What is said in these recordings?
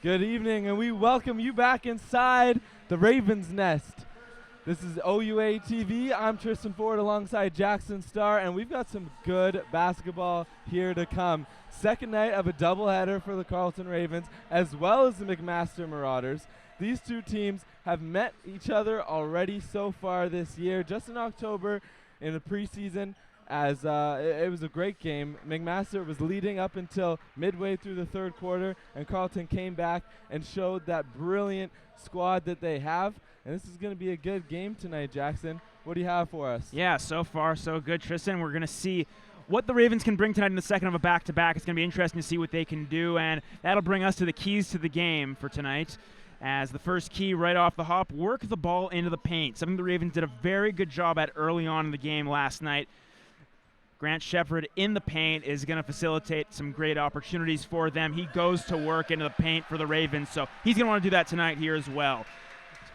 Good evening, and we welcome you back inside the Ravens Nest. This is OUA TV. I'm Tristan Ford alongside Jackson Starr, and we've got some good basketball here to come. Second night of a doubleheader for the Carleton Ravens, as well as the McMaster Marauders. These two teams have met each other already so far this year, just in October in the preseason, as it was a great game. McMaster was leading up until midway through the third quarter, and Carleton came back and showed that brilliant squad that they have. And this is going to be a good game tonight, Jackson. What do you have for us? Yeah, so far so good, Tristan. We're going to see what the Ravens can bring tonight in the second of a back-to-back. It's going to be interesting to see what they can do, and that'll bring us to the keys to the game for tonight. As the first key right off the hop, work the ball into the paint, something the Ravens did a very good job at early on in the game last night. Grant Shepard in the paint is going to facilitate some great opportunities for them. He goes to work into the paint for the Ravens, so he's going to want to do that tonight here as well.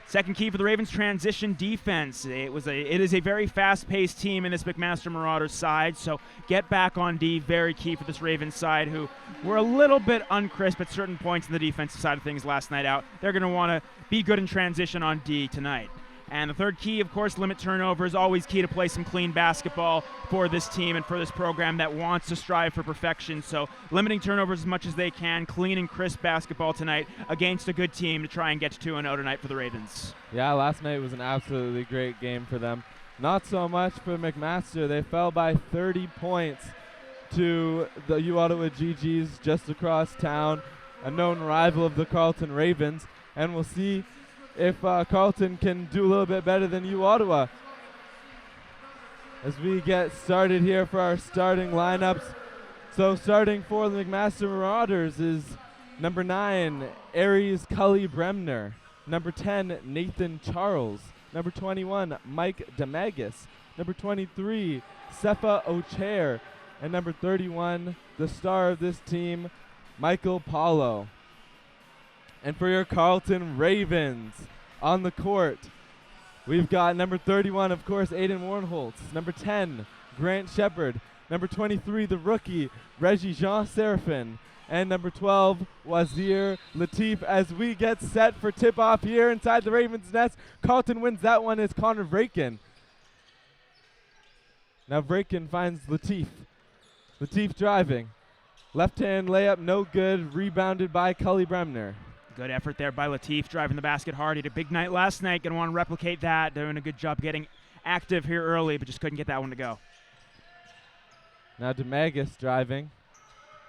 Second key for the Ravens, transition defense. It is a very fast-paced team in this McMaster Marauders side, so get back on D, very key for this Ravens side, who were a little bit uncrisp at certain points in the defensive side of things last night out. They're going to want to be good in transition on D tonight. And the third key, of course, limit turnovers. Always key to play some clean basketball for this team and for this program that wants to strive for perfection. So limiting turnovers as much as they can, clean and crisp basketball tonight against a good team to try and get to 2-0 tonight for the Ravens. Yeah, last night was an absolutely great game for them. Not so much for McMaster. They fell by 30 points to the U-Ottawa GGs just across town, a known rival of the Carleton Ravens. And we'll see if Carleton can do a little bit better than U-Ottawa. As we get started here for our starting lineups. So starting for the McMaster Marauders is number 9, Aries Cully Bremner. Number 10, Nathan Charles. Number 21, Mike Demagus. Number 23, Sefa Ochair. And number 31, the star of this team, Mychael Paulo. And for your Carleton Ravens on the court, we've got number 31, of course, Aiden Warnholtz. Number 10, Grant Shepard. Number 23, the rookie, Reggie Jean Seraphin. And number 12, Wazir Latif. As we get set for tip-off here inside the Ravens' nest, Carleton wins that one as Connor Vrakin. Now Vrakin finds Latif. Latif driving. Left-hand layup, no good. Rebounded by Cully Bremner. Good effort there by Latif, driving the basket hard. He had a big night last night. Going to want to replicate that. Doing a good job getting active here early, but just couldn't get that one to go. Now Demagus driving.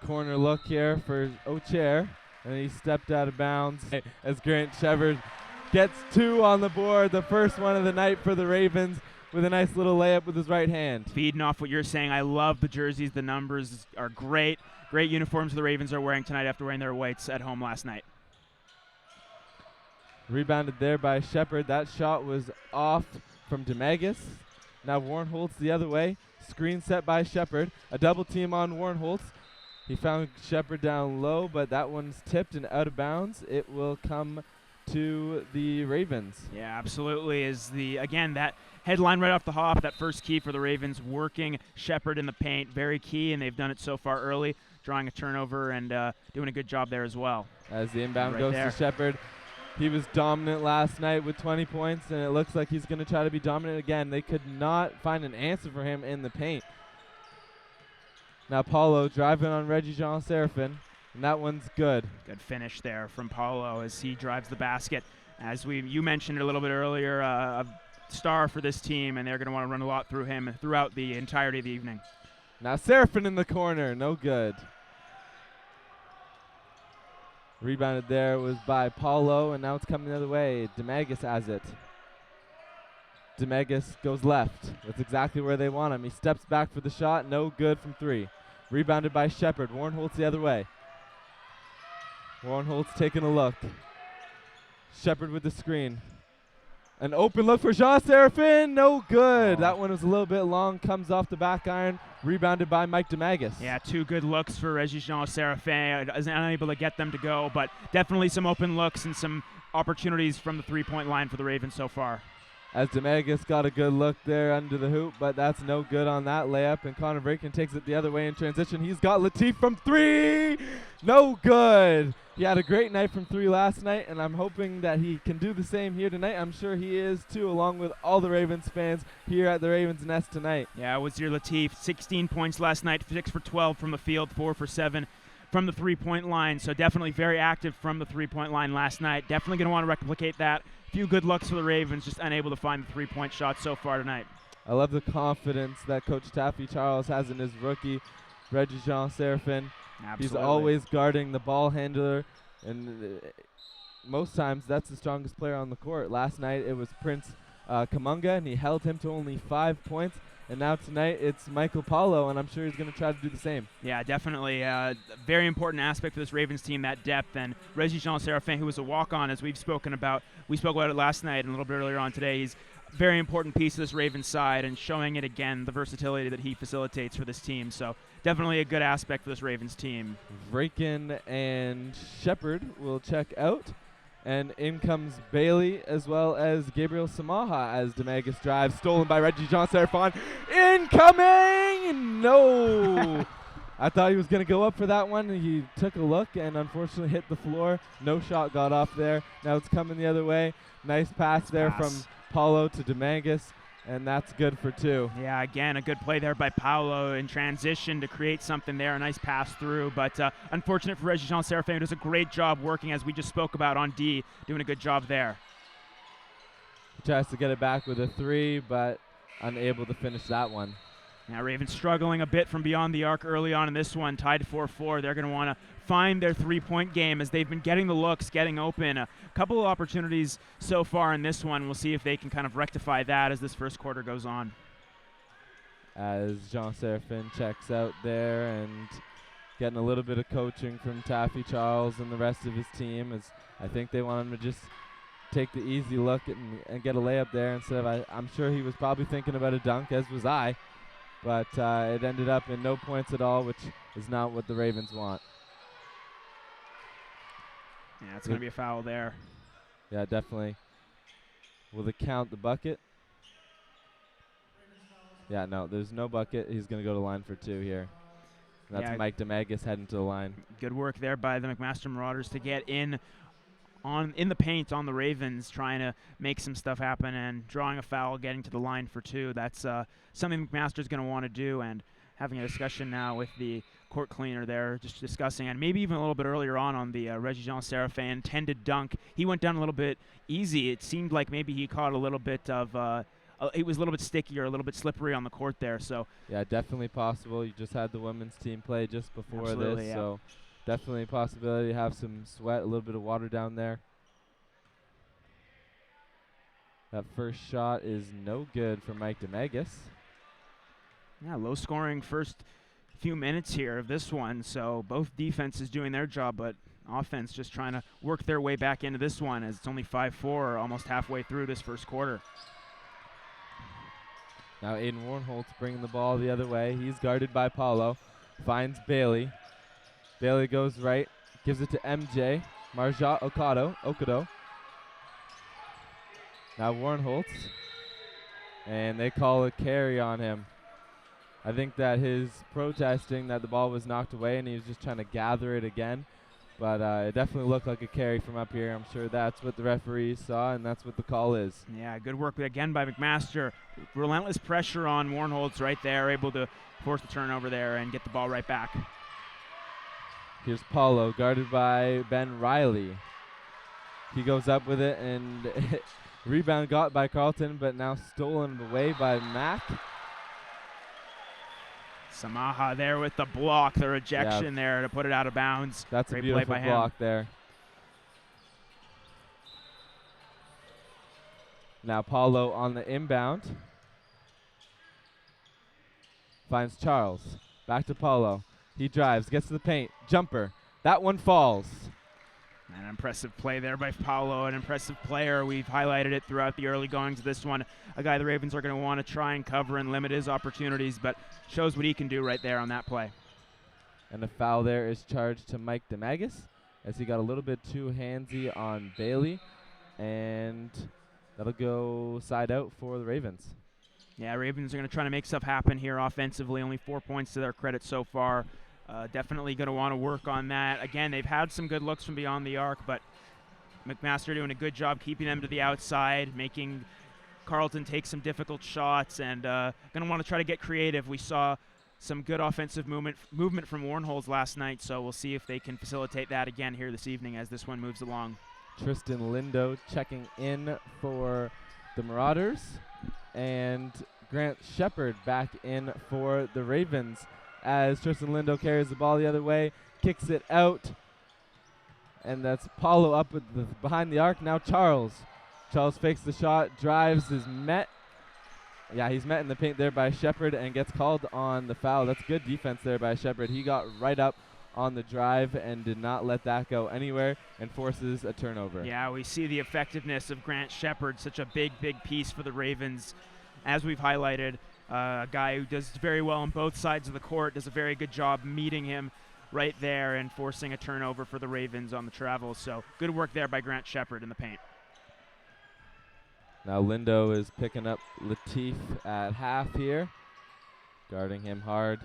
Corner look here for Ochair. And he stepped out of bounds as Grant Shepard gets 2 on the board. The first one of the night for the Ravens with a nice little layup with his right hand. Feeding off what you're saying, I love the jerseys. The numbers are great. Great uniforms the Ravens are wearing tonight after wearing their whites at home last night. Rebounded there by Shepard. That shot was off from Demagus. Now Warnholtz the other way. Screen set by Shepard. A double team on Warnholtz. He found Shepard down low, but that one's tipped and out of bounds. It will come to the Ravens. Yeah, absolutely. Again, that headline right off the hop, that first key for the Ravens, working Shepard in the paint, very key, and they've done it so far early, drawing a turnover and doing a good job there as well. As the inbound goes there to Shepard. He was dominant last night with 20 points, and it looks like he's going to try to be dominant again. They could not find an answer for him in the paint. Now Paulo driving on Reggie Jean Seraphin, and that one's good. Good finish there from Paulo as he drives the basket. As you mentioned a little bit earlier, a star for this team, and they're going to want to run a lot through him throughout the entirety of the evening. Now Seraphin in the corner, no good. Rebounded there was by Paulo, and now it's coming the other way. Demagus has it. Demagus goes left. That's exactly where they want him. He steps back for the shot, no good from 3. Rebounded by Shepard. Warnholtz the other way. Warnholtz taking a look. Shepard with the screen. An open look for Jean Seraphin, no good. That one was a little bit long, comes off the back iron, rebounded by Mike Demagus. Yeah, 2 good looks for Reggie Jean Seraphin. Unable to get them to go, but definitely some open looks and some opportunities from the three-point line for the Ravens so far. As Demagus got a good look there under the hoop, but that's no good on that layup, and Connor Vrakin takes it the other way in transition. He's got Latif from 3, no good. he had a great night from 3 last night, and I'm hoping that he can do the same here tonight. I'm sure he is too, along with all the Ravens fans here at the Ravens Nest tonight. Yeah, Wazir Latif, 16 points last night, 6 for 12 from the field, 4 for 7 from the three-point line. So definitely very active from the three-point line last night. Definitely going to want to replicate that. A few good looks for the Ravens, just unable to find the three-point shot so far tonight. I love the confidence that Coach Taffy Charles has in his rookie, Reggie Jean Seraphin. Absolutely. He's always guarding the ball handler, and most times that's the strongest player on the court. Last night it was Prince Kamunga, and he held him to only 5 points. And now tonight it's Mychael Paulo, and I'm sure he's going to try to do the same. Yeah, definitely. A very important aspect for this Ravens team, that depth. And Reggie Jean Seraphin, who was a walk-on, as we've spoken about. We spoke about it last night and a little bit earlier on today. He's a very important piece of this Ravens side, and showing it again, the versatility that he facilitates for this team. So definitely a good aspect for this Ravens team. Vraken and Shepard will check out. And in comes Bailey as well as Gabriel Samaha as Demagus drives. Stolen by Reggie Jean Seraphin. Incoming! No! I thought he was going to go up for that one. He took a look and unfortunately hit the floor. No shot got off there. Now it's coming the other way. Nice pass there from Paulo to Demagus. And that's good for 2. Yeah, again, a good play there by Paulo in transition to create something there. A nice pass through, but unfortunate for Reggie Jean Seraphin, who does a great job working, as we just spoke about, on D, doing a good job there. He tries to get it back with a 3, but unable to finish that one. Now Ravens struggling a bit from beyond the arc early on in this one, tied 4-4. They're going to want to find their three-point game as they've been getting the looks, getting open. A couple of opportunities so far in this one. We'll see if they can kind of rectify that as this first quarter goes on. As Jean Seraphin checks out there and getting a little bit of coaching from Taffy Charles and the rest of his team, as I think they want him to just take the easy look and get a layup there instead of, I'm sure he was probably thinking about a dunk, as was I. But it ended up in no points at all, which is not what the Ravens want. Yeah, it's going to be a foul there. Yeah, definitely. Will it count the bucket? Yeah, no, there's no bucket. He's going to go to the line for 2 here. And that's Mike Demagus heading to the line. Good work there by the McMaster Marauders to get in the paint on the Ravens, trying to make some stuff happen and drawing a foul, getting to the line for 2. That's something McMaster's going to want to do, and having a discussion now with the court cleaner there, just discussing, and maybe even a little bit earlier on the Reggie Jean Seraphin intended dunk. He went down a little bit easy. It seemed like maybe he caught a little bit of it was a little bit sticky or a little bit slippery on the court there. So yeah, definitely possible. You just had the women's team play just before this, yeah. So definitely a possibility to have some sweat, a little bit of water down there. That first shot is no good for Mike Demagus. Yeah, low-scoring first few minutes here of this one. So both defenses doing their job, but offense just trying to work their way back into this one, as it's only 5-4, almost halfway through this first quarter. Now Aiden Warnholtz bringing the ball the other way. He's guarded by Paulo. Finds Bailey. Bailey goes right. Gives it to MJ. Marjat Okado. Now Warnholtz. And they call a carry on him. I think that his protesting that the ball was knocked away and he was just trying to gather it again. But it definitely looked like a carry from up here. I'm sure that's what the referees saw, and that's what the call is. Yeah, good work again by McMaster. Relentless pressure on Warnholtz right there, able to force the turnover there and get the ball right back. Here's Paulo, guarded by Ben Riley. He goes up with it, and rebound got by Carleton, but now stolen away by Mac. Samaha there with the block, the rejection there to put it out of bounds. That's Great a beautiful play by block him. there. Now Paulo on the inbound. Finds Charles. Back to Paulo. He drives, gets to the paint. Jumper. That one falls. An impressive play there by Paulo, an impressive player. We've highlighted it throughout the early goings of this one. A guy the Ravens are going to want to try and cover and limit his opportunities, but shows what he can do right there on that play. And a foul there is charged to Mike Demagus, as he got a little bit too handsy on Bailey. And that'll go side out for the Ravens. Yeah, Ravens are going to try to make stuff happen here offensively. Only 4 points to their credit so far. Definitely going to want to work on that. Again, they've had some good looks from beyond the arc, but McMaster doing a good job keeping them to the outside, making Carleton take some difficult shots, and going to want to try to get creative. We saw some good offensive movement from Warnholz last night, so we'll see if they can facilitate that again here this evening as this one moves along. Tristan Lindo checking in for the Marauders, and Grant Shepard back in for the Ravens as Tristan Lindo carries the ball the other way, kicks it out, and that's Paulo up with behind the arc. Now Charles fakes the shot, drives, is met. Yeah, he's met in the paint there by Shepard and gets called on the foul. That's good defense there by Shepard. He got right up on the drive and did not let that go anywhere and forces a turnover. Yeah, we see the effectiveness of Grant Shepard, such a big piece for the Ravens. As we've highlighted, a guy who does very well on both sides of the court, does a very good job meeting him right there and forcing a turnover for the Ravens on the travel. So good work there by Grant Shepard in the paint. Now Lindo is picking up Latif at half here, guarding him hard.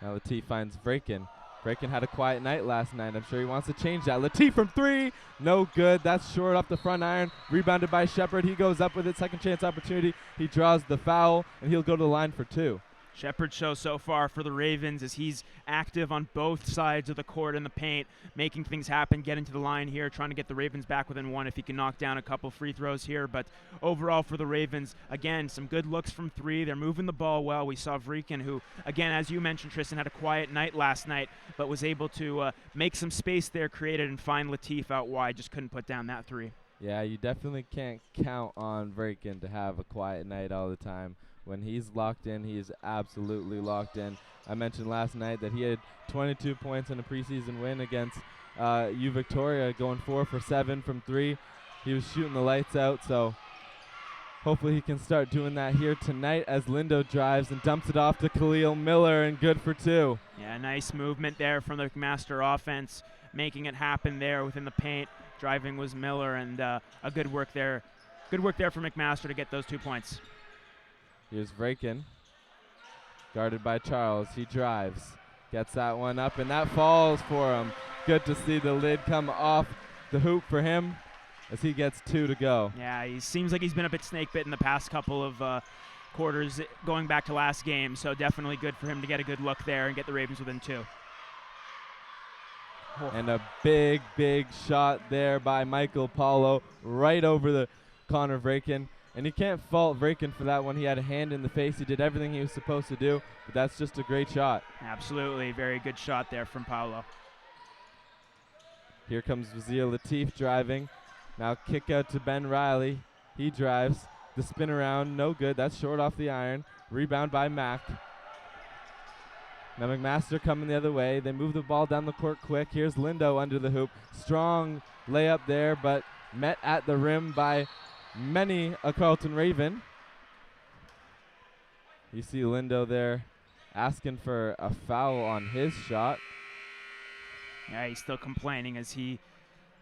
Now Latif finds Vraken. Vraken had a quiet night last night. I'm sure he wants to change that. Latif from three, no good. That's short off the front iron. Rebounded by Shepard. He goes up with it. Second chance opportunity. He draws the foul, and he'll go to the line for two. Shepard shows so far for the Ravens as he's active on both sides of the court in the paint, making things happen, getting to the line here, trying to get the Ravens back within one if he can knock down a couple free throws here. But overall for the Ravens, again, some good looks from three. They're moving the ball well. We saw Vraken, who, again, as you mentioned, Tristan, had a quiet night last night, but was able to make some space there, created, and find Latif out wide. Just couldn't put down that three. Yeah, you definitely can't count on Vraken to have a quiet night all the time. When he's locked in, he's absolutely locked in. I mentioned last night that he had 22 points in a preseason win against U Victoria, going 4 for 7 from three. He was shooting the lights out, so hopefully he can start doing that here tonight as Lindo drives and dumps it off to Khalil Miller, and good for two. Yeah, nice movement there from the McMaster offense, making it happen there within the paint. Driving was Miller, and a good work there. Good work there for McMaster to get those 2 points. Here's Vraken, guarded by Charles. He drives, gets that one up, and that falls for him. Good to see the lid come off the hoop for him as he gets two to go. Yeah, he seems like he's been a bit snake bitten the past couple of quarters going back to last game, so definitely good for him to get a good look there and get the Ravens within two. Oh. And a big shot there by Mychael Paulo right over the Connor Vraken. And you can't fault Vraken for that one. He had a hand in the face. He did everything he was supposed to do, but that's just a great shot. Absolutely. Very good shot there from Paulo. Here comes Wazir Latif driving. Now kick out to Ben Riley. He drives. The spin around, no good. That's short off the iron. Rebound by Mack. Now McMaster coming the other way. They move the ball down the court quick. Here's Lindo under the hoop. Strong layup there, but met at the rim by many a Carleton Raven. You see Lindo there asking for a foul on his shot. Yeah, he's still complaining as he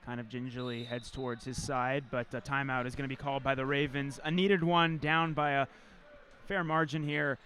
kind of gingerly heads towards his side, but a timeout is going to be called by the Ravens. A needed one, down by a fair margin here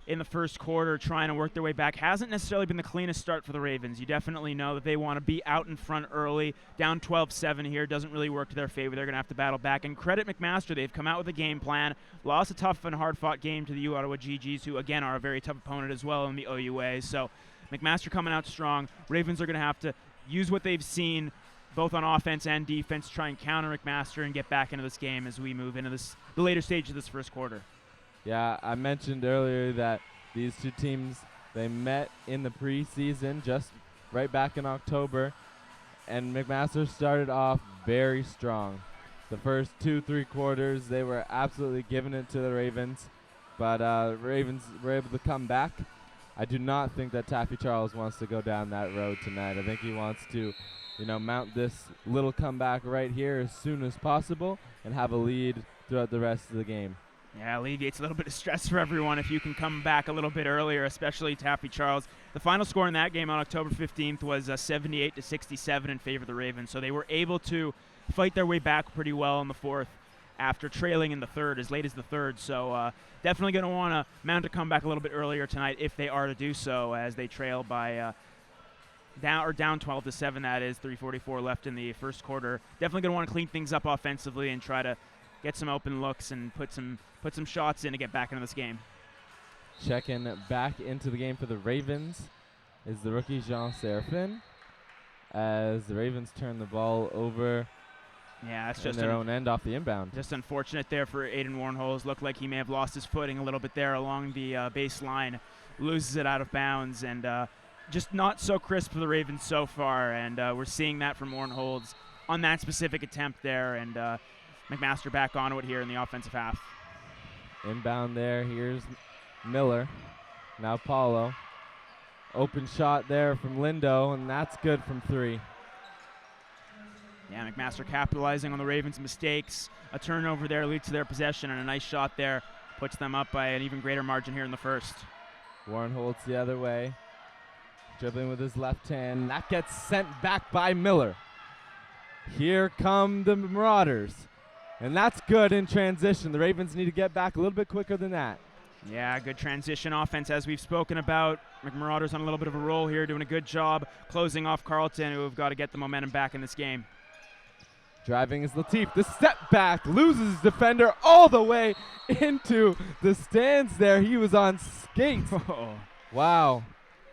in the first quarter, trying to work their way back. Hasn't necessarily been the cleanest start for the Ravens. You definitely know that they want to be out in front early. Down 12-7 here doesn't really work to their favor. They're going to have to battle back. And credit McMaster. They've come out with a game plan. Lost a tough and hard-fought game to the U Ottawa GGs, who, again, are a very tough opponent as well in the OUA. So McMaster coming out strong. Ravens are going to have to use what they've seen both on offense and defense, try and counter McMaster and get back into this game as we move into the later stage of this first quarter. Yeah, I mentioned earlier that these two teams, they met in the preseason just right back in October, and McMaster started off very strong. The first 2-3 quarters, they were absolutely giving it to the Ravens, but Ravens were able to come back. I do not think that Taffy Charles wants to go down that road tonight. I think he wants to, mount this little comeback right here as soon as possible and have a lead throughout the rest of the game. Yeah, alleviates a little bit of stress for everyone if you can come back a little bit earlier, especially Taffy Charles. The final score in that game on October 15th was 78-67 in favor of the Ravens, so they were able to fight their way back pretty well in the fourth after trailing in the third, as late as the third. So definitely going to want to mount a comeback a little bit earlier tonight if they are to do so, as they trail by down 12-7. That is 3:44 left in the first quarter. Definitely going to want to clean things up offensively and try to get some open looks and put some shots in to get back into this game. Checking back into the game for the Ravens is the rookie Jean Serafin, as the Ravens turn the ball over. Yeah, it's in just their own end off the inbound. Just unfortunate there for Aiden Warnholz. Looked like he may have lost his footing a little bit there along the baseline. Loses it out of bounds, and just not so crisp for the Ravens so far. And we're seeing that from Warnholz on that specific attempt there. And McMaster back onto it here in the offensive half. Inbound there. Here's Miller. Now Paulo. Open shot there from Lindo, and that's good from 3. Yeah, McMaster capitalizing on the Ravens' mistakes. A turnover there leads to their possession, and a nice shot there puts them up by an even greater margin here in the first. Warnholz the other way. Dribbling with his left hand. That gets sent back by Miller. Here come the Marauders. And that's good in transition. The Ravens need to get back a little bit quicker than that. Yeah, good transition offense as we've spoken about. Marauders on a little bit of a roll here, doing a good job closing off Carleton, who have got to get the momentum back in this game. Driving is Latif. The step back, loses his defender all the way into the stands there. He was on skates. Wow.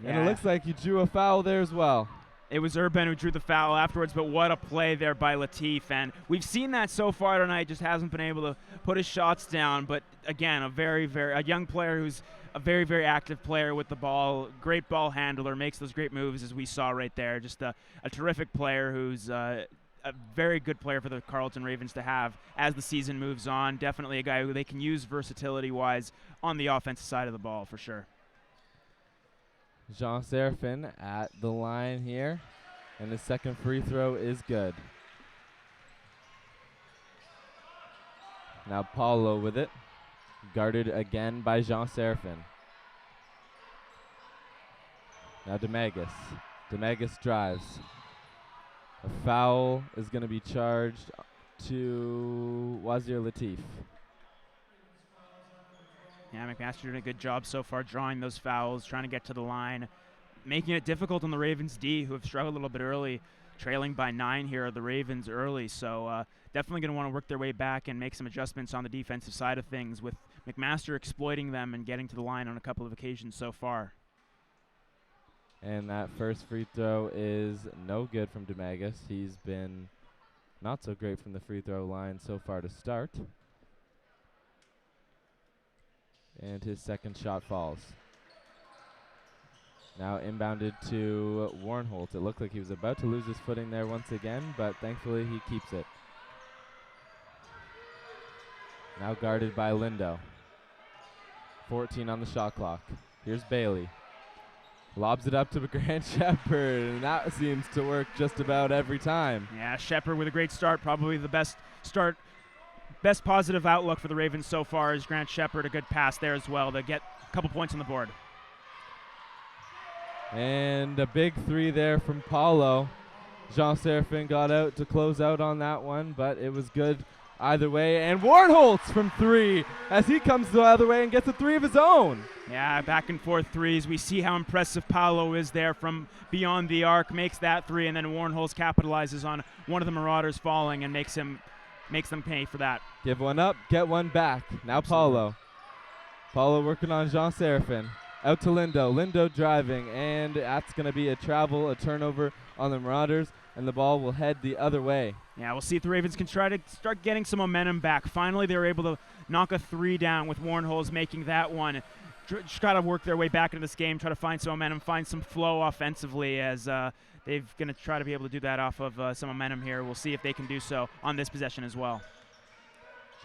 Yeah. And it looks like he drew a foul there as well. It was Urban who drew the foul afterwards, but what a play there by Latif. And we've seen that so far tonight, just hasn't been able to put his shots down. But again, a young player who's a very, very active player with the ball, great ball handler, makes those great moves as we saw right there. Just a terrific player who's a very good player for the Carleton Ravens to have as the season moves on. Definitely a guy who they can use versatility-wise on the offensive side of the ball for sure. Jean Serafin at the line here, and his second free throw is good. Now Paulo with it, guarded again by Jean Serafin. Now Demagus. Demagus drives. A foul is going to be charged to Wazir Latif. Yeah, McMaster doing a good job so far drawing those fouls, trying to get to the line, making it difficult on the Ravens D, who have struggled a little bit early, trailing by 9 here are the Ravens early. So definitely going to want to work their way back and make some adjustments on the defensive side of things, with McMaster exploiting them and getting to the line on a couple of occasions so far. And that first free throw is no good from Demagus. He's been not so great from the free throw line so far to start. And his second shot falls. Now inbounded to Warnholz. It looked like he was about to lose his footing there once again, but thankfully he keeps it. Now guarded by Lindo. 14 on the shot clock. Here's Bailey. Lobs it up to Grant Shepard, and that seems to work just about every time. Yeah, Shepard with a great start, probably the best positive outlook for the Ravens so far is Grant Shepard. A good pass there as well to get a couple points on the board. And a big 3 there from Paulo. Jean Serafin got out to close out on that one, but it was good either way. And Warnholz from 3 as he comes the other way and gets a 3 of his own. Yeah, back and forth threes. We see how impressive Paulo is there from beyond the arc, makes that 3, and then Warnholz capitalizes on one of the Marauders falling and makes them pay for that. Give one up, get one back. Now Paulo. Paulo working on Jean Serafin. Out to Lindo. Lindo driving, and that's going to be a turnover on the Marauders, and the ball will head the other way. Yeah, we'll see if the Ravens can try to start getting some momentum back. Finally, they were able to knock a 3 down with Warnholz making that one. Just got to work their way back into this game, try to find some momentum, find some flow offensively, as they're going to try to be able to do that off of some momentum here. We'll see if they can do so on this possession as well.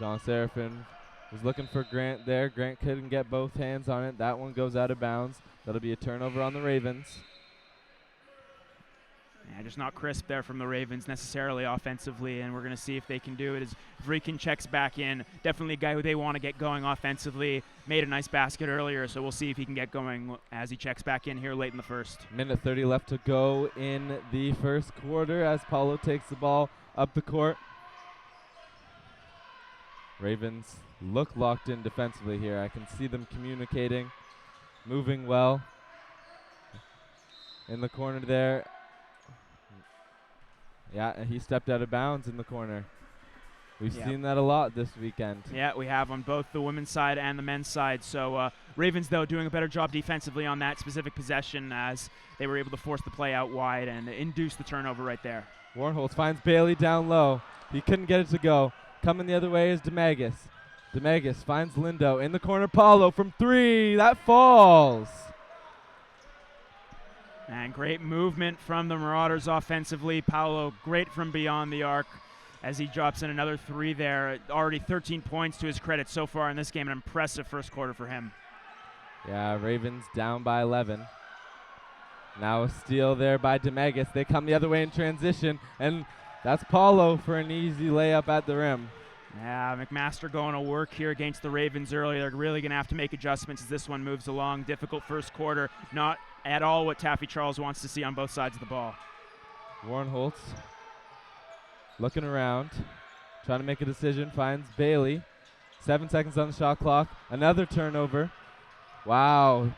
Jean Serafin was looking for Grant there. Grant couldn't get both hands on it. That one goes out of bounds. That'll be a turnover on the Ravens. Yeah, just not crisp there from the Ravens necessarily offensively, and we're going to see if they can do it as Vreekin checks back in. Definitely a guy who they want to get going offensively. Made a nice basket earlier, so we'll see if he can get going as he checks back in here late in the first. Minute 30 left to go in the first quarter as Paulo takes the ball up the court. Ravens look locked in defensively here. I can see them communicating, moving well. in the corner there. Yeah, and he stepped out of bounds in the corner. We've seen that a lot this weekend. Yeah, we have on both the women's side and the men's side. So Ravens, though, doing a better job defensively on that specific possession as they were able to force the play out wide and induce the turnover right there. Warnholtz finds Bailey down low. He couldn't get it to go. Coming the other way is Demagus. Demagus finds Lindo in the corner. Paulo from 3. That falls. And great movement from the Marauders offensively. Paulo great from beyond the arc as he drops in another 3 there. Already 13 points to his credit so far in this game. An impressive first quarter for him. Yeah, Ravens down by 11. Now a steal there by Demagus. They come the other way in transition, and that's Paulo for an easy layup at the rim. Yeah, McMaster going to work here against the Ravens early. They're really going to have to make adjustments as this one moves along. Difficult first quarter. Not at all what Taffy Charles wants to see on both sides of the ball. Warnholtz looking around, trying to make a decision, finds Bailey. 7 seconds on the shot clock. Another turnover. Wow.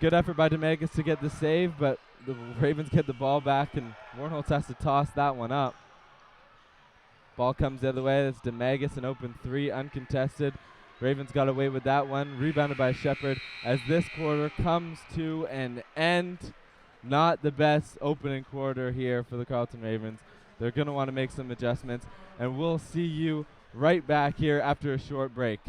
Good effort by Demagus to get the save, but the Ravens get the ball back, and Warnholtz has to toss that one up. Ball comes the other way. It's Demagus, an open 3, uncontested. Ravens got away with that one. Rebounded by Shepard as this quarter comes to an end. Not the best opening quarter here for the Carleton Ravens. They're going to want to make some adjustments, and we'll see you right back here after a short break.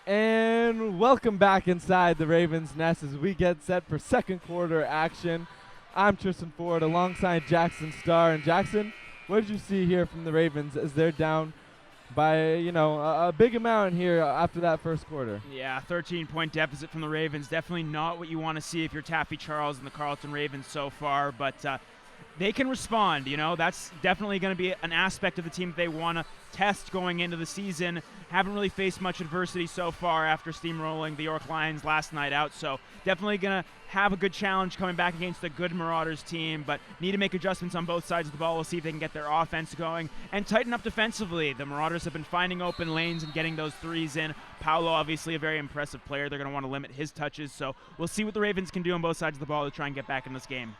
And welcome back inside the Ravens nest as we get set for second quarter action. I'm Tristan Ford alongside Jackson Starr. And Jackson, what did you see here from the Ravens as they're down by, a big amount here after that first quarter? Yeah, 13-point deficit from the Ravens. Definitely not what you want to see if you're Taffy Charles and the Carleton Ravens so far, but they can respond. That's definitely going to be an aspect of the team that they want to test going into the season. Haven't really faced much adversity so far after steamrolling the York Lions last night out, so definitely going to have a good challenge coming back against a good Marauders team, but need to make adjustments on both sides of the ball. We'll see if they can get their offense going and tighten up defensively. The Marauders have been finding open lanes and getting those threes in. Paulo, obviously a very impressive player. They're going to want to limit his touches, so we'll see what the Ravens can do on both sides of the ball to try and get back in this game.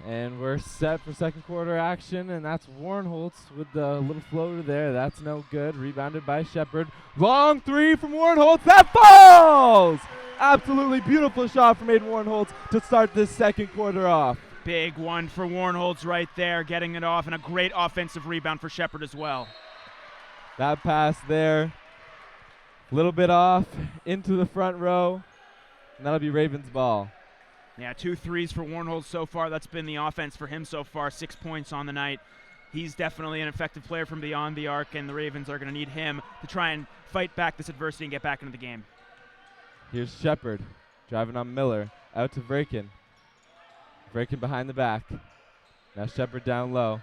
And we're set for second quarter action, and that's Warnholtz with the little floater there. That's no good. Rebounded by Shepard. Long 3 from Warnholtz. That falls! Absolutely beautiful shot from Aiden Warnholtz to start this second quarter off. Big one for Warnholtz right there, getting it off, and a great offensive rebound for Shepard as well. That pass there, a little bit off into the front row, and that'll be Ravens ball. Yeah, 2 threes for Warnholtz so far. That's been the offense for him so far. 6 points on the night. He's definitely an effective player from beyond the arc, and the Ravens are going to need him to try and fight back this adversity and get back into the game. Here's Shepard. Driving on Miller. Out to Vraken. Vraken behind the back. Now Shepard down low.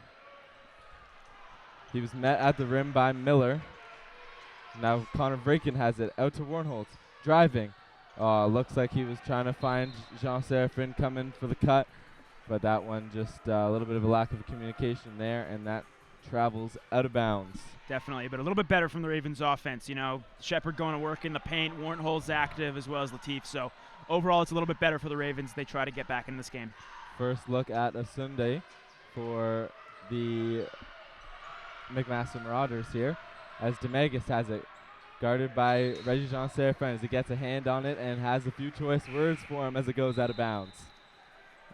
He was met at the rim by Miller. Now Connor Vraken has it. Out to Warnholtz. Driving. Looks like he was trying to find Jean Seraphin coming for the cut. But that one just a little bit of a lack of communication there, and that travels out of bounds. Definitely, but a little bit better from the Ravens offense. You know, Shepard going to work in the paint, Warnholtz active as well as Latif. So overall, it's a little bit better for the Ravens. They try to get back in this game. First look at a Sunday for the McMaster Marauders here, as Demegas has it. Guarded by Reggie Jean Seraphin as he gets a hand on it and has a few choice words for him as it goes out of bounds.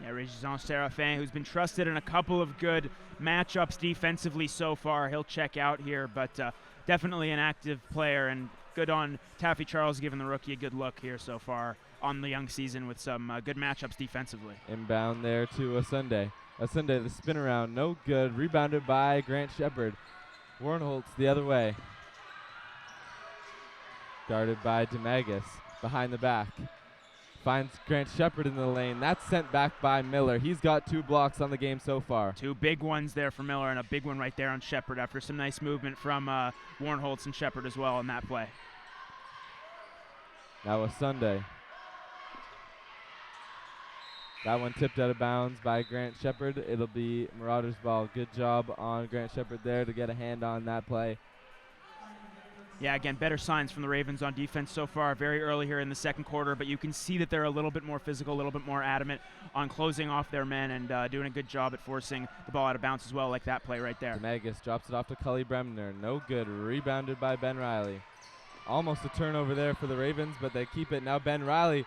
Yeah, Reggie Jean Seraphin, who's been trusted in a couple of good matchups defensively so far. He'll check out here, but definitely an active player, and good on Taffy Charles giving the rookie a good look here so far on the young season with some good matchups defensively. Inbound there to a Sunday. A Sunday, the spin around, no good. Rebounded by Grant Shepard. Warnholtz the other way. Guarded by Demegas behind the back. Finds Grant Shepard in the lane. That's sent back by Miller. He's got 2 blocks on the game so far. 2 big ones there for Miller, and a big one right there on Shepard after some nice movement from Warnholtz and Shepard as well on that play. Now a Sunday. That one tipped out of bounds by Grant Shepard. It'll be Marauders ball. Good job on Grant Shepard there to get a hand on that play. Yeah, again, better signs from the Ravens on defense so far, very early here in the second quarter, but you can see that they're a little bit more physical, a little bit more adamant on closing off their men and doing a good job at forcing the ball out of bounds as well, like that play right there. Demegas drops it off to Cully Bremner. No good. Rebounded by Ben Riley. Almost a turnover there for the Ravens, but they keep it. Now Ben Riley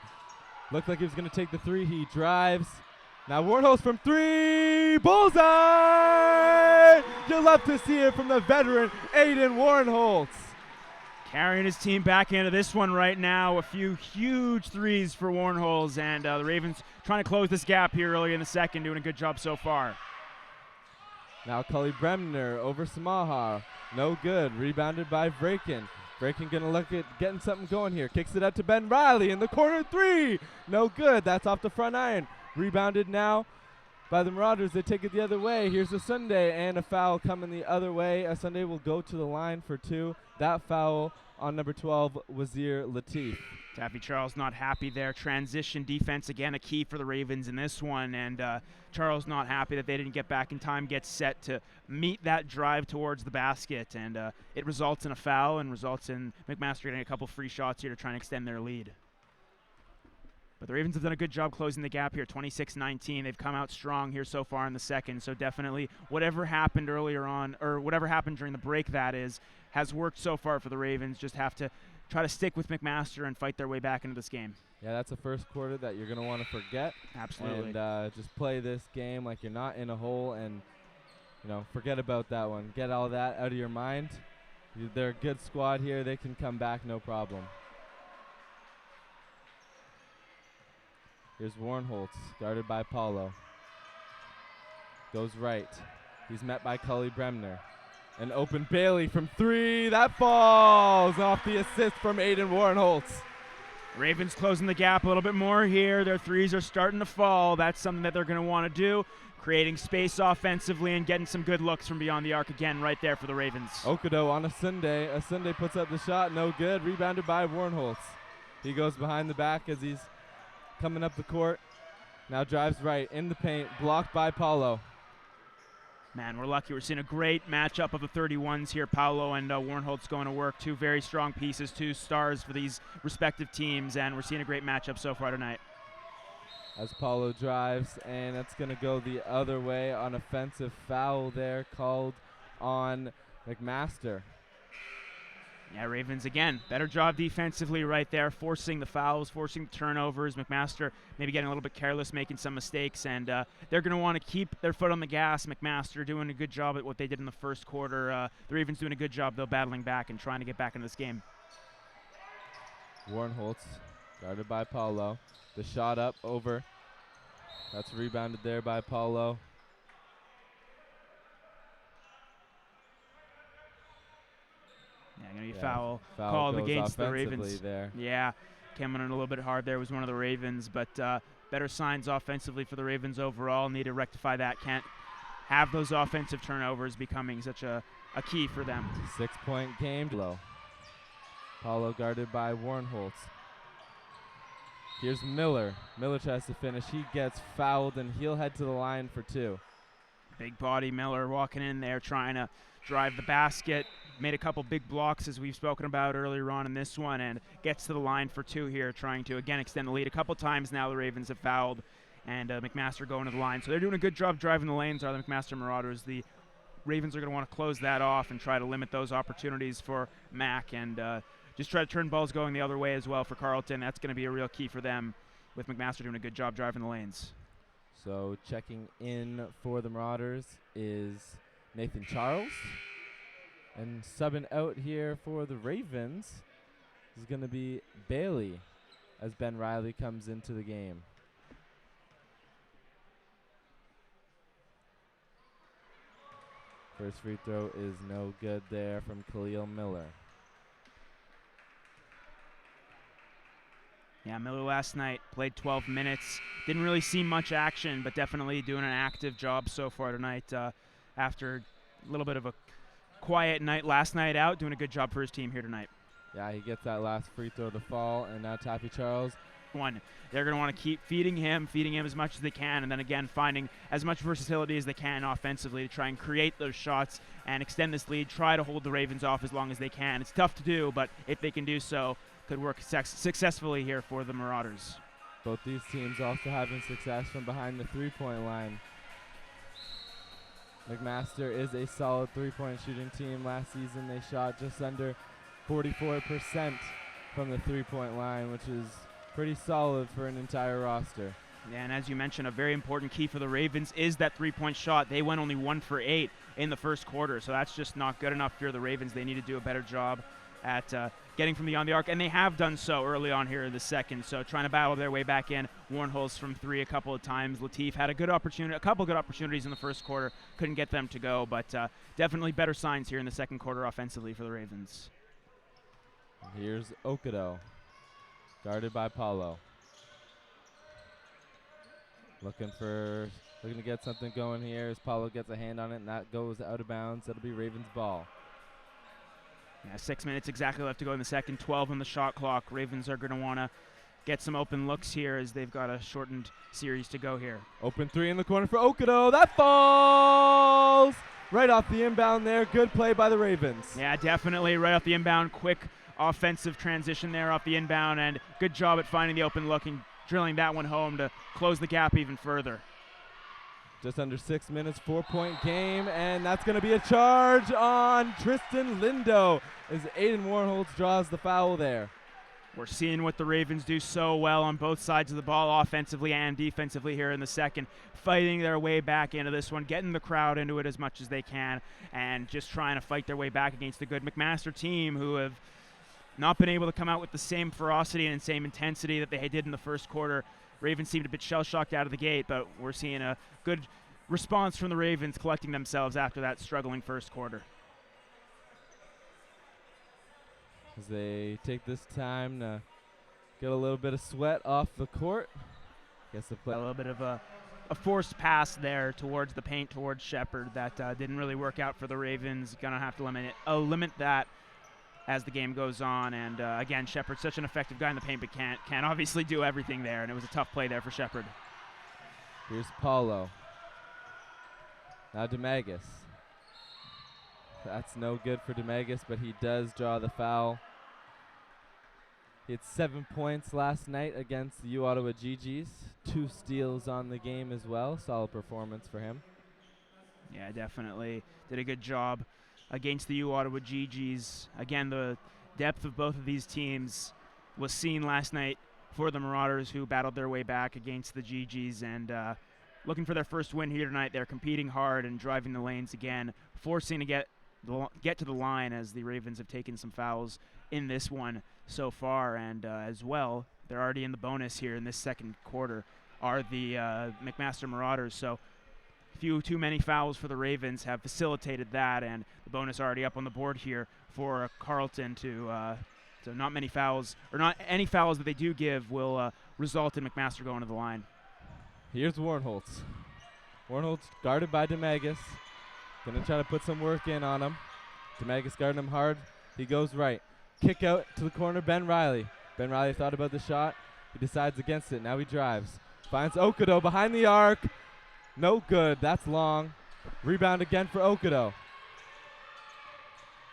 looked like he was going to take the 3. He drives. Now Warnholtz from 3. Bullseye! You'll love to see it from the veteran Aiden Warnholtz. Carrying his team back into this one right now. A few huge threes for Warnholtz, and the Ravens trying to close this gap here early in the second, doing a good job so far. Now Cully Bremner over Samahar. No good. Rebounded by Vraken. Vraken going to look at getting something going here. Kicks it out to Ben Riley in the corner 3. No good. That's off the front iron. Rebounded now by the Marauders. They take it the other way. Here's a Sunday and a foul coming the other way. A Sunday will go to the line for 2. That foul on number 12, Wazir Latif. Taffy Charles not happy there. Transition defense, again, a key for the Ravens in this one. And Charles not happy that they didn't get back in time, get set to meet that drive towards the basket. And it results in a foul and results in McMaster getting a couple free shots here to try and extend their lead. But the Ravens have done a good job closing the gap here, 26-19. They've come out strong here so far in the second. So definitely whatever happened earlier on, or whatever happened during the break, that is, has worked so far for the Ravens. Just have to try to stick with McMaster and fight their way back into this game. Yeah, that's the first quarter that you're going to want to forget. Absolutely. And just play this game like you're not in a hole and, forget about that one. Get all that out of your mind. They're a good squad here. They can come back no problem. Here's Warnholtz, guarded by Paulo. Goes right. He's met by Cully Bremner. An open Bailey from 3. That falls off the assist from Aiden Warnholtz. Ravens closing the gap a little bit more here. Their threes are starting to fall. That's something that they're going to want to do. Creating space offensively and getting some good looks from beyond the arc again right there for the Ravens. Okudo on a Sunday. A Sunday puts up the shot. No good. Rebounded by Warnholtz. He goes behind the back as he's coming up the court. Now drives right in the paint. Blocked by Paulo. Man, we're lucky. We're seeing a great matchup of the 31s here. Paulo and Warnholtz going to work. 2 very strong pieces, 2 stars for these respective teams, and we're seeing a great matchup so far tonight. As Paulo drives, and that's going to go the other way. On offensive foul there called on McMaster. Yeah, Ravens, again, better job defensively right there, forcing the fouls, forcing the turnovers. McMaster maybe getting a little bit careless, making some mistakes, and they're going to want to keep their foot on the gas. McMaster doing a good job at what they did in the first quarter. The Ravens doing a good job, though, battling back and trying to get back into this game. Warnholtz, guarded by Paulo. The shot up, over. That's rebounded there by Paulo. Yeah, going to be foul called against the Ravens. There. Yeah, came in a little bit hard there, was one of the Ravens, but better signs offensively for the Ravens overall. Need to rectify that. Can't have those offensive turnovers becoming such a key for them. 6-point game. Low. Paulo guarded by Warnholtz. Here's Miller. Miller tries to finish. He gets fouled, and he'll head to the line for 2. Big body Miller walking in there trying to drive the basket. Made a couple big blocks, as we've spoken about earlier on in this one, and gets to the line for 2 here, trying to, again, extend the lead. A couple times now the Ravens have fouled, and McMaster going to the line. So they're doing a good job driving the lanes, are the McMaster Marauders. The Ravens are going to want to close that off and try to limit those opportunities for Mac, and just try to turn balls going the other way as well for Carleton. That's going to be a real key for them, with McMaster doing a good job driving the lanes. So checking in for the Marauders is Nathan Charles. And subbing out here for the Ravens is going to be Bailey as Ben Riley comes into the game. First free throw is no good there from Khalil Miller. Yeah, Miller last night played 12 minutes. Didn't really see much action, but definitely doing an active job so far tonight after a little bit of a quiet night last night out, doing a good job for his team here tonight. Yeah, he gets that last free throw to fall, and now Taffy Charles. They're going to want to keep feeding him as much as they can, and then again finding as much versatility as they can offensively to try and create those shots and extend this lead, try to hold the Ravens off as long as they can. It's tough to do, but if they can do so, could work successfully here for the Marauders. Both these teams also having success from behind the three-point line. McMaster is a solid three-point shooting team. Last season they shot just under 44% from the three-point line, which is pretty solid for an entire roster. Yeah, and as you mentioned, a very important key for the Ravens is that three-point shot. They went only 1 for 8 in the first quarter, so that's just not good enough for the Ravens. They need to do a better job at getting from beyond the arc, and they have done so early on here in the second, so trying to battle their way back in. Warnholtz from 3 a couple of times. Latif had a couple good opportunities in the first quarter, couldn't get them to go, but definitely better signs here in the second quarter offensively for the Ravens. Here's Okado, guarded by Paulo. Looking to get something going here as Paulo gets a hand on it, and that goes out of bounds. That'll be Ravens ball. Yeah, 6 minutes exactly left to go in the second, 12 on the shot clock. Ravens are going to want to get some open looks here as they've got a shortened series to go here. Open 3 in the corner for Okado. That falls right off the inbound there. Good play by the Ravens. Yeah, definitely right off the inbound. Quick offensive transition there off the inbound, and good job at finding the open look and drilling that one home to close the gap even further. Just under 6 minutes, 4-point game, and that's going to be a charge on Tristan Lindo as Aiden Warnholtz draws the foul there. We're seeing what the Ravens do so well on both sides of the ball, offensively and defensively here in the second, fighting their way back into this one, getting the crowd into it as much as they can, and just trying to fight their way back against the good McMaster team who have not been able to come out with the same ferocity and same intensity that they did in the first quarter. Ravens seemed a bit shell-shocked out of the gate, but we're seeing a good response from the Ravens collecting themselves after that struggling first quarter. As they take this time to get a little bit of sweat off the court. Guess the play. A little bit of a forced pass there towards the paint, towards Shepard. That didn't really work out for the Ravens. Gonna have to limit that as the game goes on. And again, Shepard's such an effective guy in the paint, but can't obviously do everything there. And it was a tough play there for Shepard. Here's Paulo. Now DeMagus. That's no good for DeMagus, but he does draw the foul. He had 7 points last night against the U Ottawa GGs. 2 steals on the game as well. Solid performance for him. Yeah, definitely did a good job against the U Ottawa GGs. Again, the depth of both of these teams was seen last night for the Marauders, who battled their way back against the GGs and looking for their first win here tonight. They're competing hard and driving the lanes again, forcing to get to the line as the Ravens have taken some fouls in this one so far. And as well, they're already in the bonus here in this second quarter are the McMaster Marauders. So a few too many fouls for the Ravens have facilitated that, and the bonus already up on the board here for Carleton to So not many fouls, or not any fouls that they do give will result in McMaster going to the line. Here's Warnholtz. Warnholtz guarded by DeMagus. Going to try to put some work in on him. DeMagus guarding him hard. He goes right. Kick out to the corner, Ben Riley. Ben Riley thought about the shot. He decides against it. Now he drives. Finds Okudo behind the arc. No good. That's long. Rebound again for Okudo.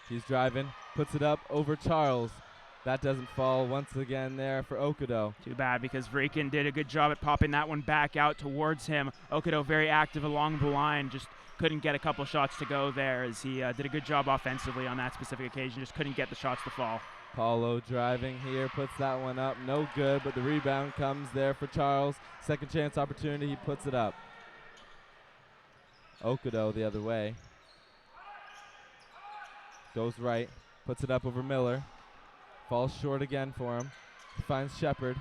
He's driving. Puts it up over Charles. That doesn't fall once again there for Okudo. Too bad, because Vrekin did a good job at popping that one back out towards him. Okudo very active along the line, just couldn't get a couple shots to go there, as he did a good job offensively on that specific occasion, just couldn't get the shots to fall. Paulo driving here, puts that one up. No good, but the rebound comes there for Charles. Second chance opportunity, he puts it up. Okudo the other way. Goes right, puts it up over Miller. Falls short again for him. He finds Shepard.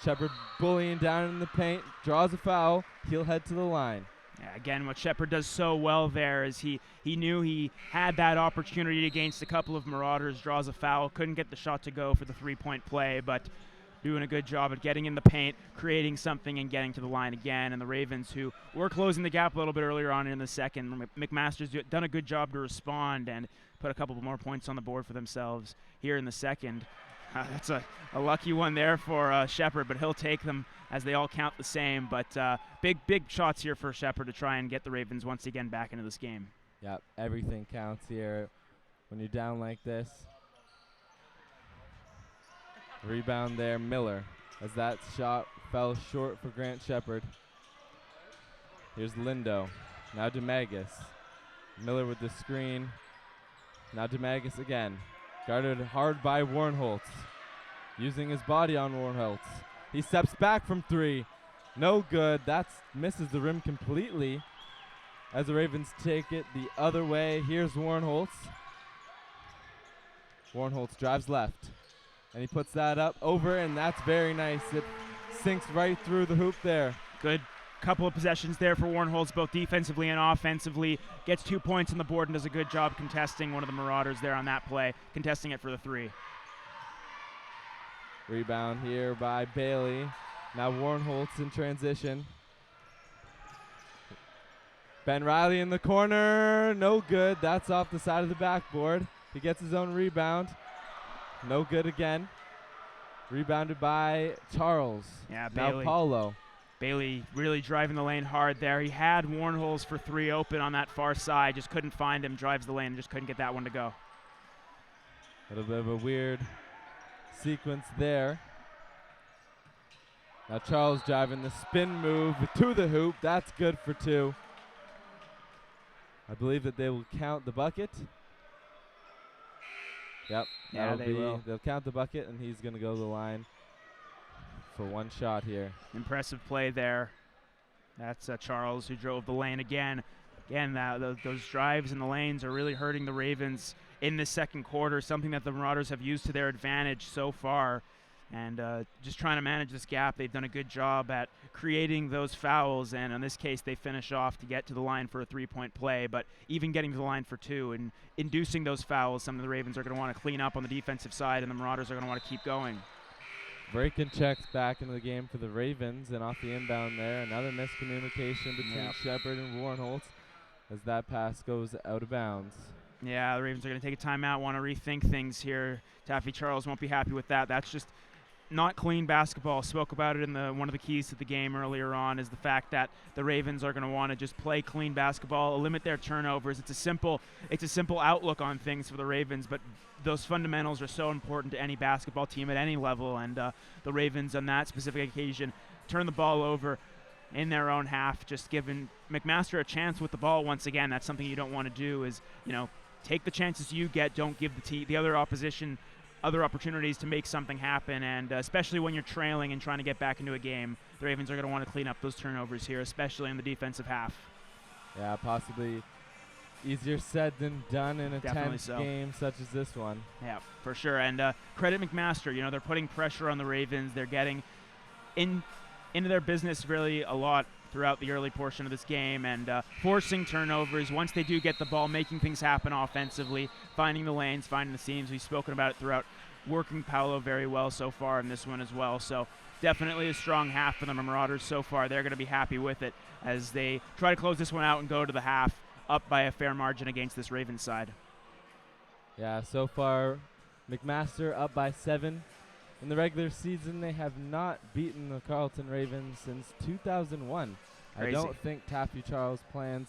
Shepard bullying down in the paint, draws a foul. He'll head to the line. Yeah, again, what Shepard does so well there is he knew he had that opportunity against a couple of Marauders, draws a foul, couldn't get the shot to go for the three-point play, but doing a good job at getting in the paint, creating something, and getting to the line again. And the Ravens, who were closing the gap a little bit earlier on in the second, McMaster's done a good job to respond and put a couple more points on the board for themselves here in the second. That's a lucky one there for Shepard, but he'll take them as they all count the same. But big shots here for Shepard to try and get the Ravens once again back into this game. Yep, everything counts here when you're down like this. Rebound there, Miller, as that shot fell short for Grant Shepard. Here's Lindo. Now DeMagus. Miller with the screen. Now DeMagus again. Guarded hard by Warnholtz. Using his body on Warnholtz. He steps back from three. No good. That misses the rim completely as the Ravens take it the other way. Here's Warnholtz. Warnholtz drives left. And he puts that up over, and that's very nice. It sinks right through the hoop there. Good couple of possessions there for Warnholtz, both defensively and offensively. Gets 2 points on the board and does a good job contesting one of the Marauders there on that play, contesting it for the three. Rebound here by Bailey. Now Warnholtz in transition. Ben Riley in the corner. No good. That's off the side of the backboard. He gets his own rebound. No good again. Rebounded by Charles. Yeah, Bailey. Now Paulo. Bailey really driving the lane hard there. He had Warnholtz for three open on that far side. Just couldn't find him. Drives the lane and just couldn't get that one to go. A little bit of a weird sequence there. Now Charles driving the spin move to the hoop. That's good for two. I believe that they will count the bucket. Yep. Yeah, they will. They'll count the bucket, and he's going to go to the line for one shot here. Impressive play there. That's Charles, who drove the lane again. Again, those drives in the lanes are really hurting the Ravens in this second quarter, something that the Marauders have used to their advantage so far. And just trying to manage this gap, they've done a good job at creating those fouls, and in this case they finish off to get to the line for a three-point play. But even getting to the line for two and inducing those fouls, some of the Ravens are going to want to clean up on the defensive side, and the Marauders are going to want to keep going. Breaking checks back into the game for the Ravens, and off the inbound there, another miscommunication between Shepard and Warnholtz as that pass goes out of bounds. Yeah, the Ravens are going to take a timeout, want to rethink things here. Taffy Charles won't be happy with that. That's just not clean basketball. Spoke about it in one of the keys to the game earlier on, is the fact that the Ravens are going to want to just play clean basketball, limit their turnovers. It's a simple outlook on things for the Ravens, but those fundamentals are so important to any basketball team at any level, and the Ravens on that specific occasion turn the ball over in their own half, just giving McMaster a chance with the ball once again. That's something you don't want to do, is, take the chances you get, don't give the other opposition other opportunities to make something happen, and especially when you're trailing and trying to get back into a game, the Ravens are going to want to clean up those turnovers here, especially in the defensive half. Yeah, possibly easier said than done in a tense game such as this one. Yeah, for sure. And credit McMaster. They're putting pressure on the Ravens. They're getting into their business really a lot throughout the early portion of this game, and forcing turnovers once they do get the ball, making things happen offensively, finding the lanes, finding the seams. We've spoken about it throughout working Paulo very well so far in this one as well. So definitely a strong half for the Marauders so far. They're going to be happy with it as they try to close this one out and go to the half up by a fair margin against this Ravens side. Yeah, so far, McMaster up by 7. In the regular season, they have not beaten the Carleton Ravens since 2001. Crazy. I don't think Taffy Charles plans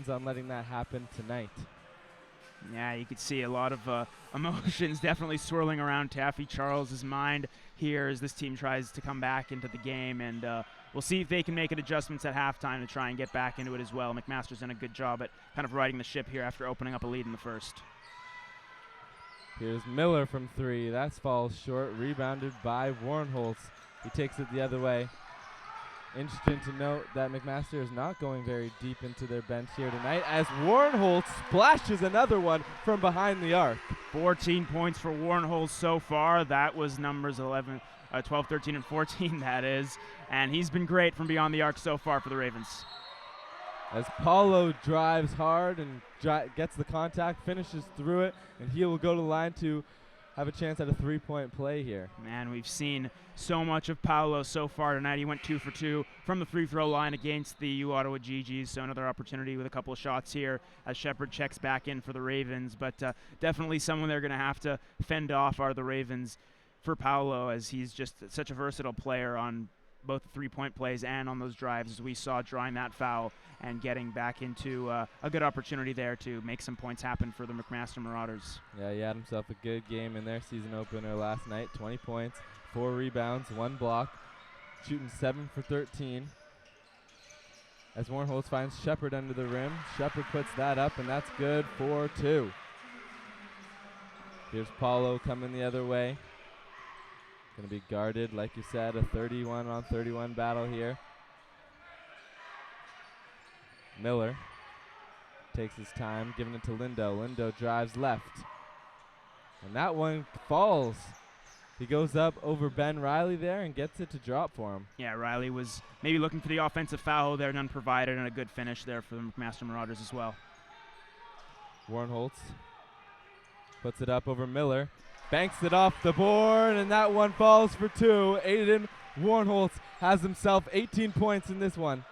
on letting that happen tonight. Yeah, you could see a lot of emotions definitely swirling around Taffy Charles' mind here as this team tries to come back into the game, and we'll see if they can make adjustments at halftime to try and get back into it as well. McMaster's done a good job at kind of riding the ship here after opening up a lead in the first. Here's Miller from 3. That falls short, rebounded by Warnholtz. He takes it the other way. Interesting to note that McMaster is not going very deep into their bench here tonight as Warnholtz splashes another one from behind the arc. 14 points for Warnholtz so far. That was numbers 11, 12, 13, and 14, that is. And he's been great from beyond the arc so far for the Ravens. As Paulo drives hard and gets the contact, finishes through it, and he will go to the line to have a chance at a 3-point play here. Man, we've seen so much of Paulo so far tonight. He went 2 for 2 from the free throw line against the U Ottawa GGs, so another opportunity with a couple of shots here as Shepard checks back in for the Ravens. But definitely someone they're going to have to fend off are the Ravens for Paulo, as he's just such a versatile player on both the three-point plays and on those drives, as we saw drawing that foul and getting back into a good opportunity there to make some points happen for the McMaster Marauders. Yeah, he had himself a good game in their season opener last night. 20 points, 4 rebounds, 1 block, shooting 7 for 13. As Warnholtz finds Shepard under the rim. Shepard puts that up, and that's good for 2. Here's Paulo coming the other way. Going to be guarded, like you said, a 31-on-31 battle here. Miller takes his time, giving it to Lindo. Lindo drives left. And that one falls. He goes up over Ben Riley there and gets it to drop for him. Yeah, Riley was maybe looking for the offensive foul there, none provided, and a good finish there for the McMaster Marauders as well. Warnholtz puts it up over Miller. Banks it off the board, and that one falls for 2. Aiden Warnholtz has himself 18 points in this one.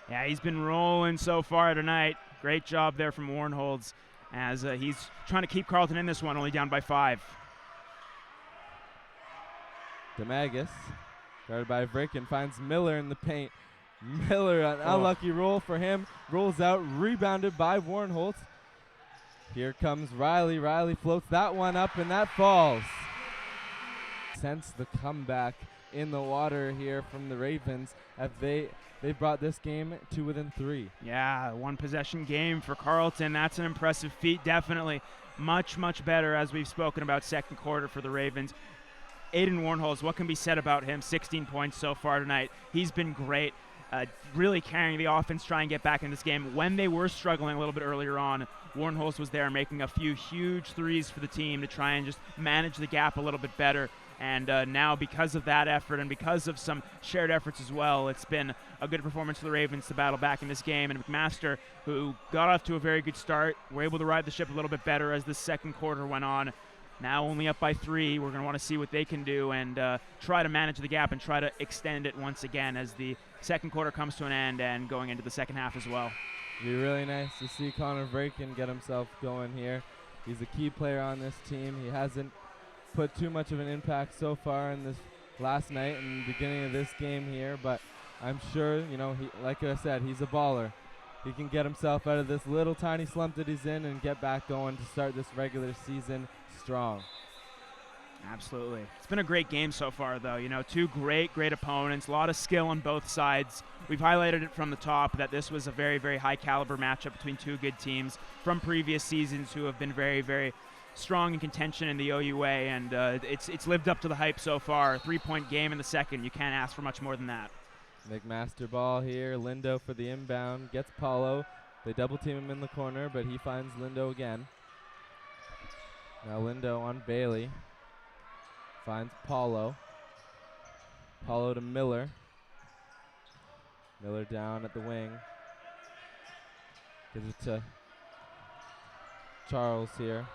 Yeah, he's been rolling so far tonight. Great job there from Warnholtz as he's trying to keep Carleton in this one, only down by 5. Demagus, guarded by Vrickin, finds Miller in the paint. Miller, an unlucky roll for him, rolls out, rebounded by Warnholtz. Here comes Riley. Riley floats that one up, and that falls. Sense the comeback in the water here from the Ravens as they brought this game to within 3. Yeah, 1-possession game for Carleton. That's an impressive feat, definitely. Much, much better, as we've spoken about, second quarter for the Ravens. Aiden Warnholtz, what can be said about him? 16 points so far tonight. He's been great. Really carrying the offense, trying to get back in this game. When they were struggling a little bit earlier on, Warnholtz was there making a few huge threes for the team to try and just manage the gap a little bit better. And now, because of that effort and because of some shared efforts as well, it's been a good performance for the Ravens to battle back in this game. And McMaster, who got off to a very good start, were able to ride the ship a little bit better as the second quarter went on. Now only up by 3. We're going to want to see what they can do and try to manage the gap and try to extend it once again as the second quarter comes to an end and going into the second half as well. It'd be really nice to see Connor Vrickin get himself going here. He's a key player on this team. He hasn't put too much of an impact so far in this last night and the beginning of this game here, but I'm sure, he, like I said, he's a baller. He can get himself out of this little tiny slump that he's in and get back going to start this regular season strong. Absolutely. It's been a great game so far, though. 2 great opponents, a lot of skill on both sides. We've highlighted it from the top that this was a very, very high caliber matchup between 2 good teams from previous seasons who have been very, very strong in contention in the OUA, and it's lived up to the hype so far. 3-point game in the second. You can't ask for much more than that. McMaster ball here. Lindo for the inbound. Gets Paulo. They double team him in the corner, but he finds Lindo again. Now Lindo on Bailey. Finds Paulo. Paulo to Miller. Miller down at the wing. Gives it to Charles here.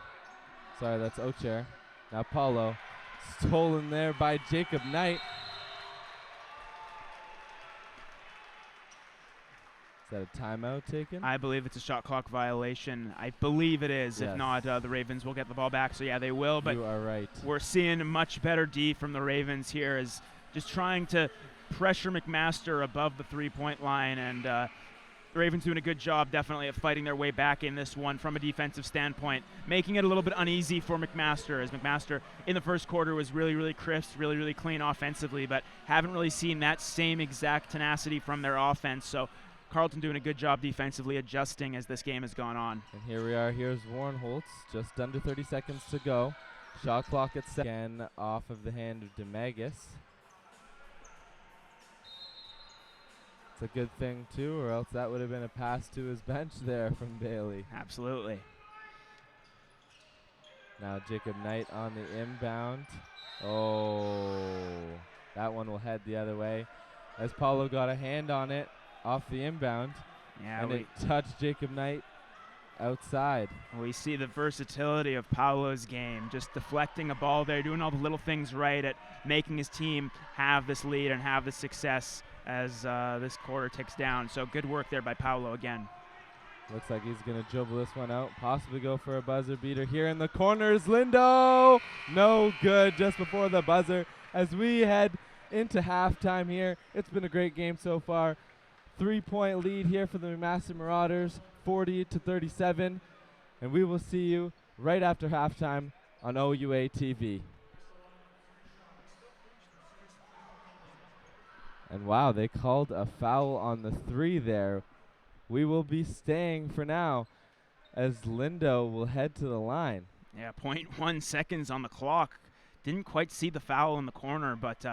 Sorry, that's Ocher. Now Paulo, stolen there by Jacob Knight. Is that a timeout taken? I believe it's a shot clock violation. I believe it is. Yes. If not, the Ravens will get the ball back. So, yeah, they will. But you are right. we're seeing much better D from the Ravens here, as just trying to pressure McMaster above the three-point line. And the Ravens doing a good job definitely of fighting their way back in this one from a defensive standpoint, making it a little bit uneasy for McMaster, as McMaster in the first quarter was really, really crisp, really, really clean offensively, but haven't really seen that same exact tenacity from their offense. So Carleton doing a good job defensively adjusting as this game has gone on. And here we are. Here's Warren Holtz. Just under 30 seconds to go. Shot clock at 7. Again off of the hand of DeMagus. It's a good thing, too, or else that would have been a pass to his bench there from Bailey. Absolutely. Now Jacob Knight on the inbound. Oh, that one will head the other way, as Paulo got a hand on it off the inbound. Yeah, and it touched Jacob Knight outside. We see the versatility of Paulo's game, just deflecting a ball there, doing all the little things right at making his team have this lead and have the success as this quarter ticks down. So good work there by Paulo again. Looks like he's going to dribble this one out, possibly go for a buzzer beater here in the corners. Lindo, no good just before the buzzer as we head into halftime here. It's been a great game so far. 3-point lead here for the McMaster Marauders, 40-37. And we will see you right after halftime on OUA TV. And wow, they called a foul on the 3 there. We will be staying for now as Lindo will head to the line. Yeah, 0.1 seconds on the clock. Didn't quite see the foul in the corner, but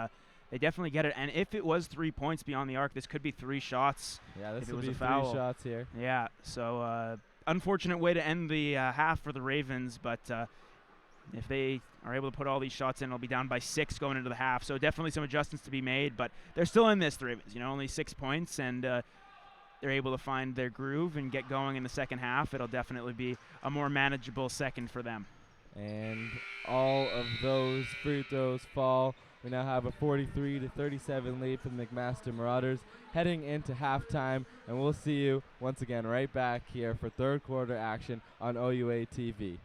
they definitely get it. And if it was 3 points beyond the arc, this could be 3 shots. Yeah, this will be be 3 shots here. Yeah, so unfortunate way to end the half for the Ravens, but if they are able to put all these shots in, it'll be down by 6 going into the half. So definitely some adjustments to be made, but they're still in this, the Ravens. Only 6 points, and they're able to find their groove and get going in the second half. It'll definitely be a more manageable second for them. And all of those free throws fall. We now have a 43-37 lead for the McMaster Marauders heading into halftime, and we'll see you once again right back here for third quarter action on OUA TV.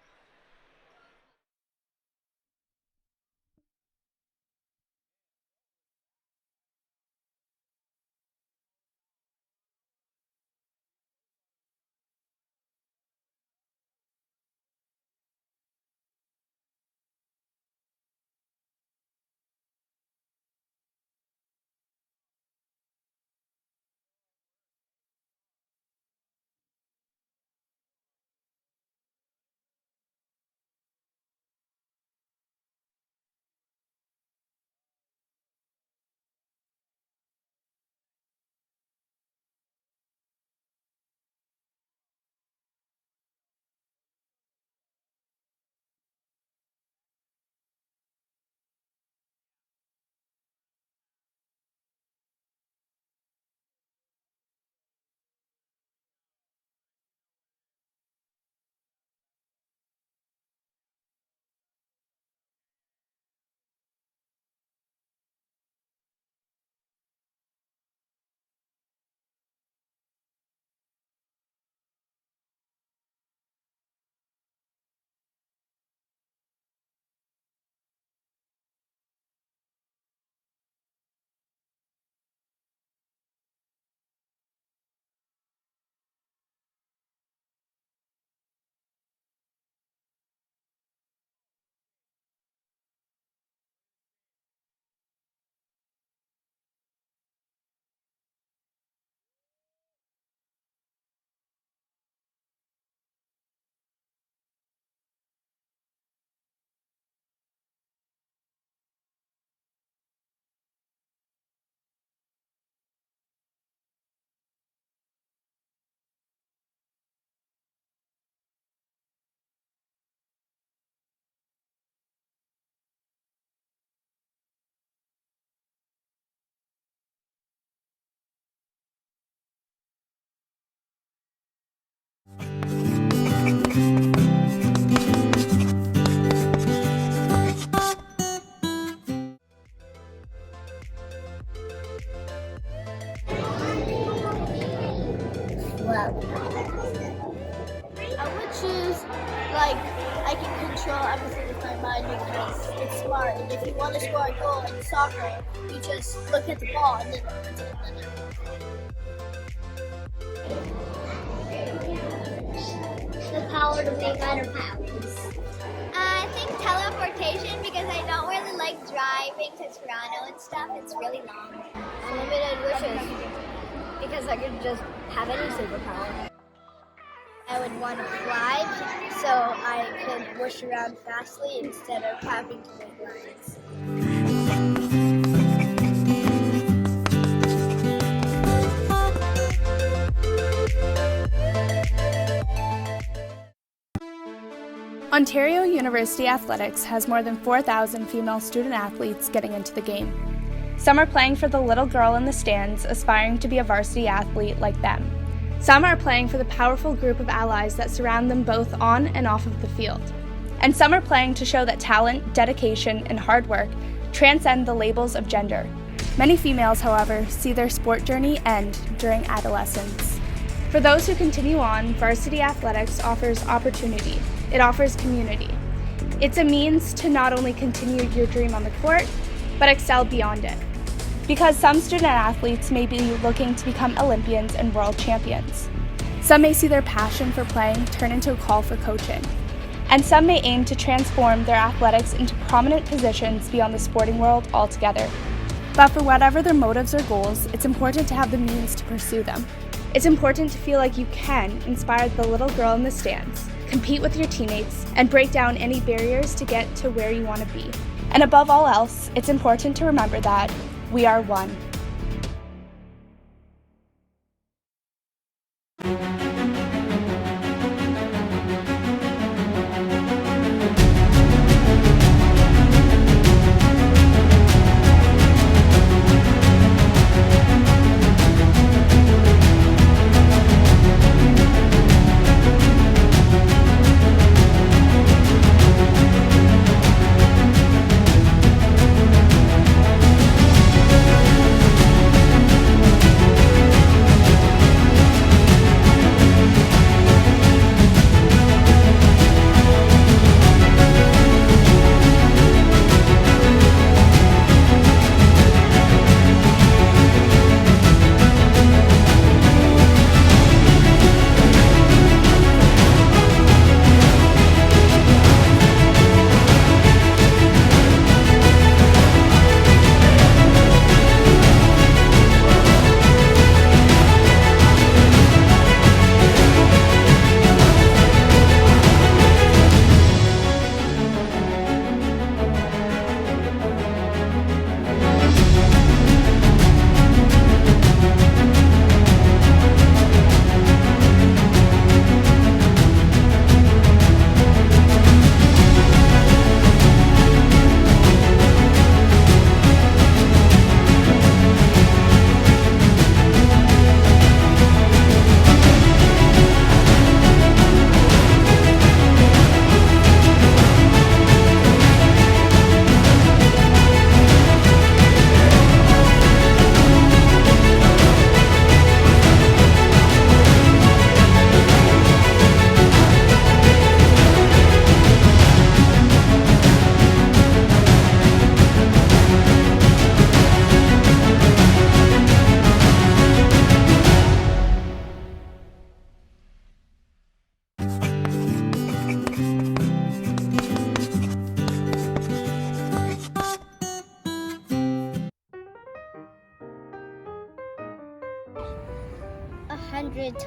well. I would choose, I can control everything with my mind because it's smart. And if you want to score a goal in soccer, you just look at the ball and then put it in the net. The power to make out of powers. I think teleportation because I don't really like driving to Toronto and stuff. It's really long. Unlimited wishes because I could just have any superpower. I would want to fly so I could wish around fastly instead of having to make lines. Ontario University Athletics has more than 4,000 female student athletes getting into the game. Some are playing for the little girl in the stands, aspiring to be a varsity athlete like them. Some are playing for the powerful group of allies that surround them both on and off of the field. And some are playing to show that talent, dedication, and hard work transcend the labels of gender. Many females, however, see their sport journey end during adolescence. For those who continue on, varsity athletics offers opportunity. It offers community. It's a means to not only continue your dream on the court, but excel beyond it. Because some student athletes may be looking to become Olympians and world champions. Some may see their passion for playing turn into a call for coaching. And some may aim to transform their athletics into prominent positions beyond the sporting world altogether. But for whatever their motives or goals, it's important to have the means to pursue them. It's important to feel like you can inspire the little girl in the stands, compete with your teammates, and break down any barriers to get to where you want to be. And above all else, it's important to remember that we are one.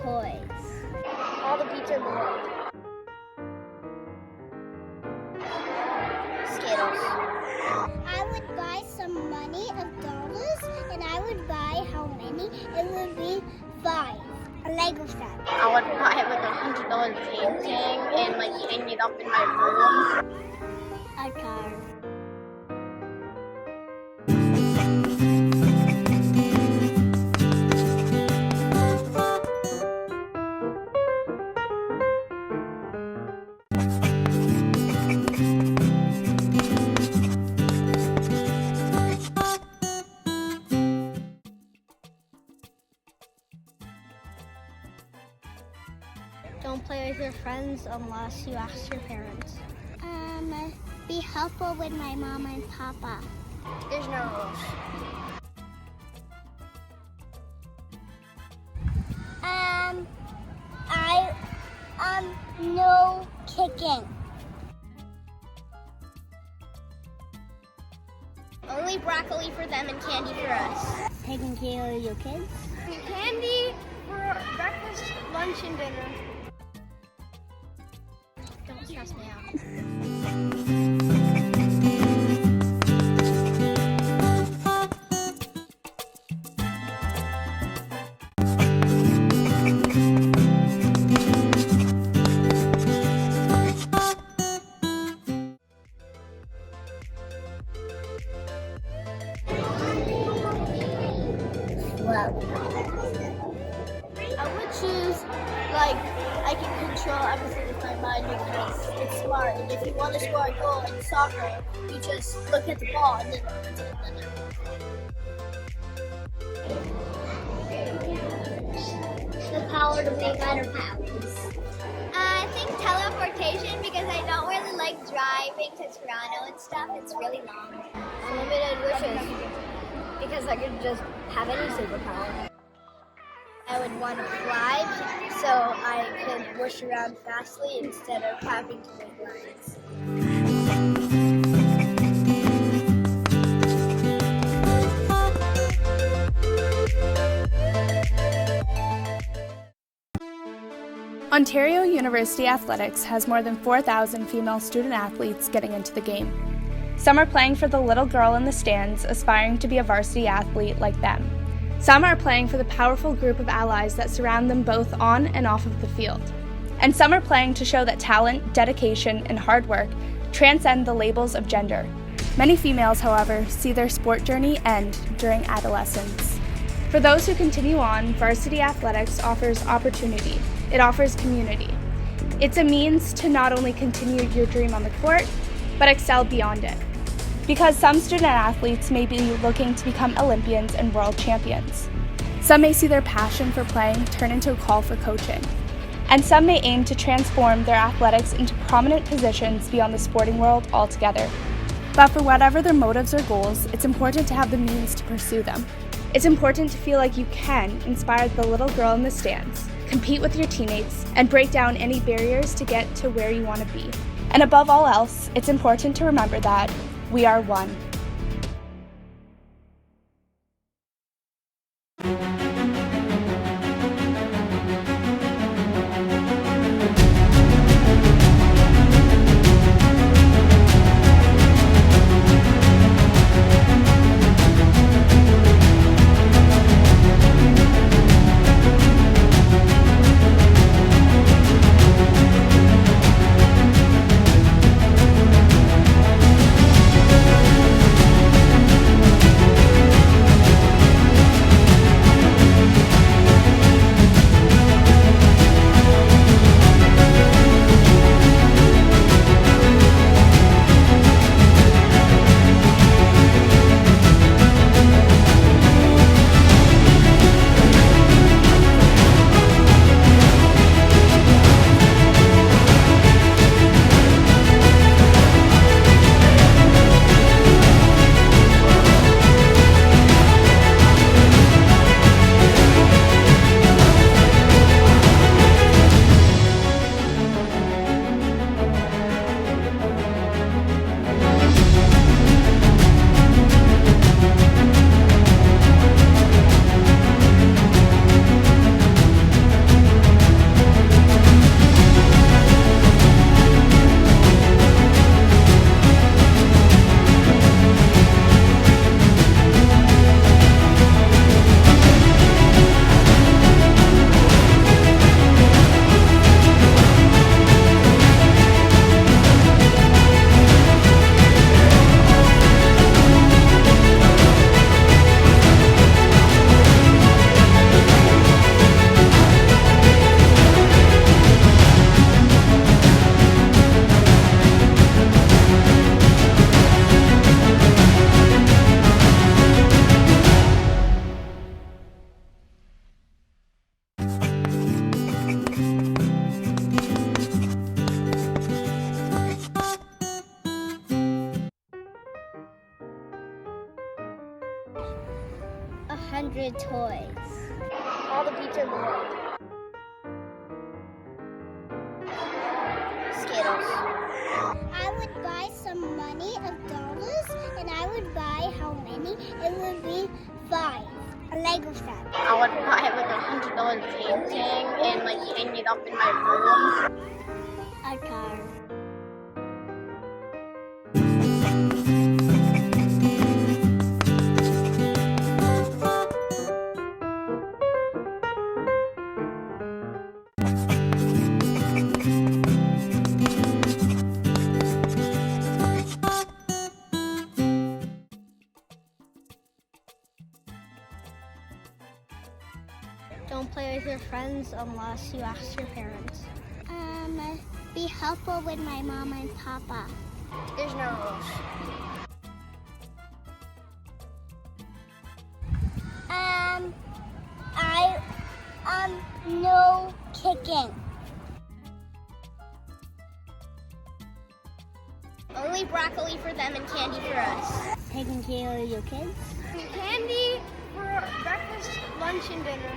Toys. All the beats are blue. Skittles. I would buy some money of dollars and I would buy how many? It would be 5. A Lego set. I would buy $100 painting and hang it up in my room. A car. Don't play with your friends unless you ask your parents. Be helpful with my mama and papa. There's no rules. No kicking. Only broccoli for them and candy for us. Taking care of your kids. Candy for breakfast, lunch, and dinner. Don't stress me out. I would choose, I can control everything with my mind because it's smart. And if you want to score a goal in soccer, you just look at the ball and then run to the net. The power to make better powers. I think teleportation because I don't really like driving to Toronto and stuff. It's really long. Unlimited wishes because I could just have any superpower. I would want to fly so I could whoosh around fastly instead of having to make lines. Ontario University Athletics has more than 4,000 female student athletes getting into the game. Some are playing for the little girl in the stands, aspiring to be a varsity athlete like them. Some are playing for the powerful group of allies that surround them both on and off of the field. And some are playing to show that talent, dedication, and hard work transcend the labels of gender. Many females, however, see their sport journey end during adolescence. For those who continue on, varsity athletics offers opportunity. It offers community. It's a means to not only continue your dream on the court, but excel beyond it. Because some student athletes may be looking to become Olympians and world champions. Some may see their passion for playing turn into a call for coaching. And some may aim to transform their athletics into prominent positions beyond the sporting world altogether. But for whatever their motives or goals, it's important to have the means to pursue them. It's important to feel like you can inspire the little girl in the stands, compete with your teammates, and break down any barriers to get to where you want to be. And above all else, it's important to remember that we are one. sweets in the world? Skittles. I would buy some money of dollars, and I would buy how many? It would be 5. A Lego set. I would buy like $100 painting and like hang it up in my room. A car. Don't play with your friends unless you ask your parents. Be helpful with my mom and papa. There's no rules. No kicking. Only broccoli for them and candy for us. Taking care of your kids. Candy for breakfast, lunch, and dinner.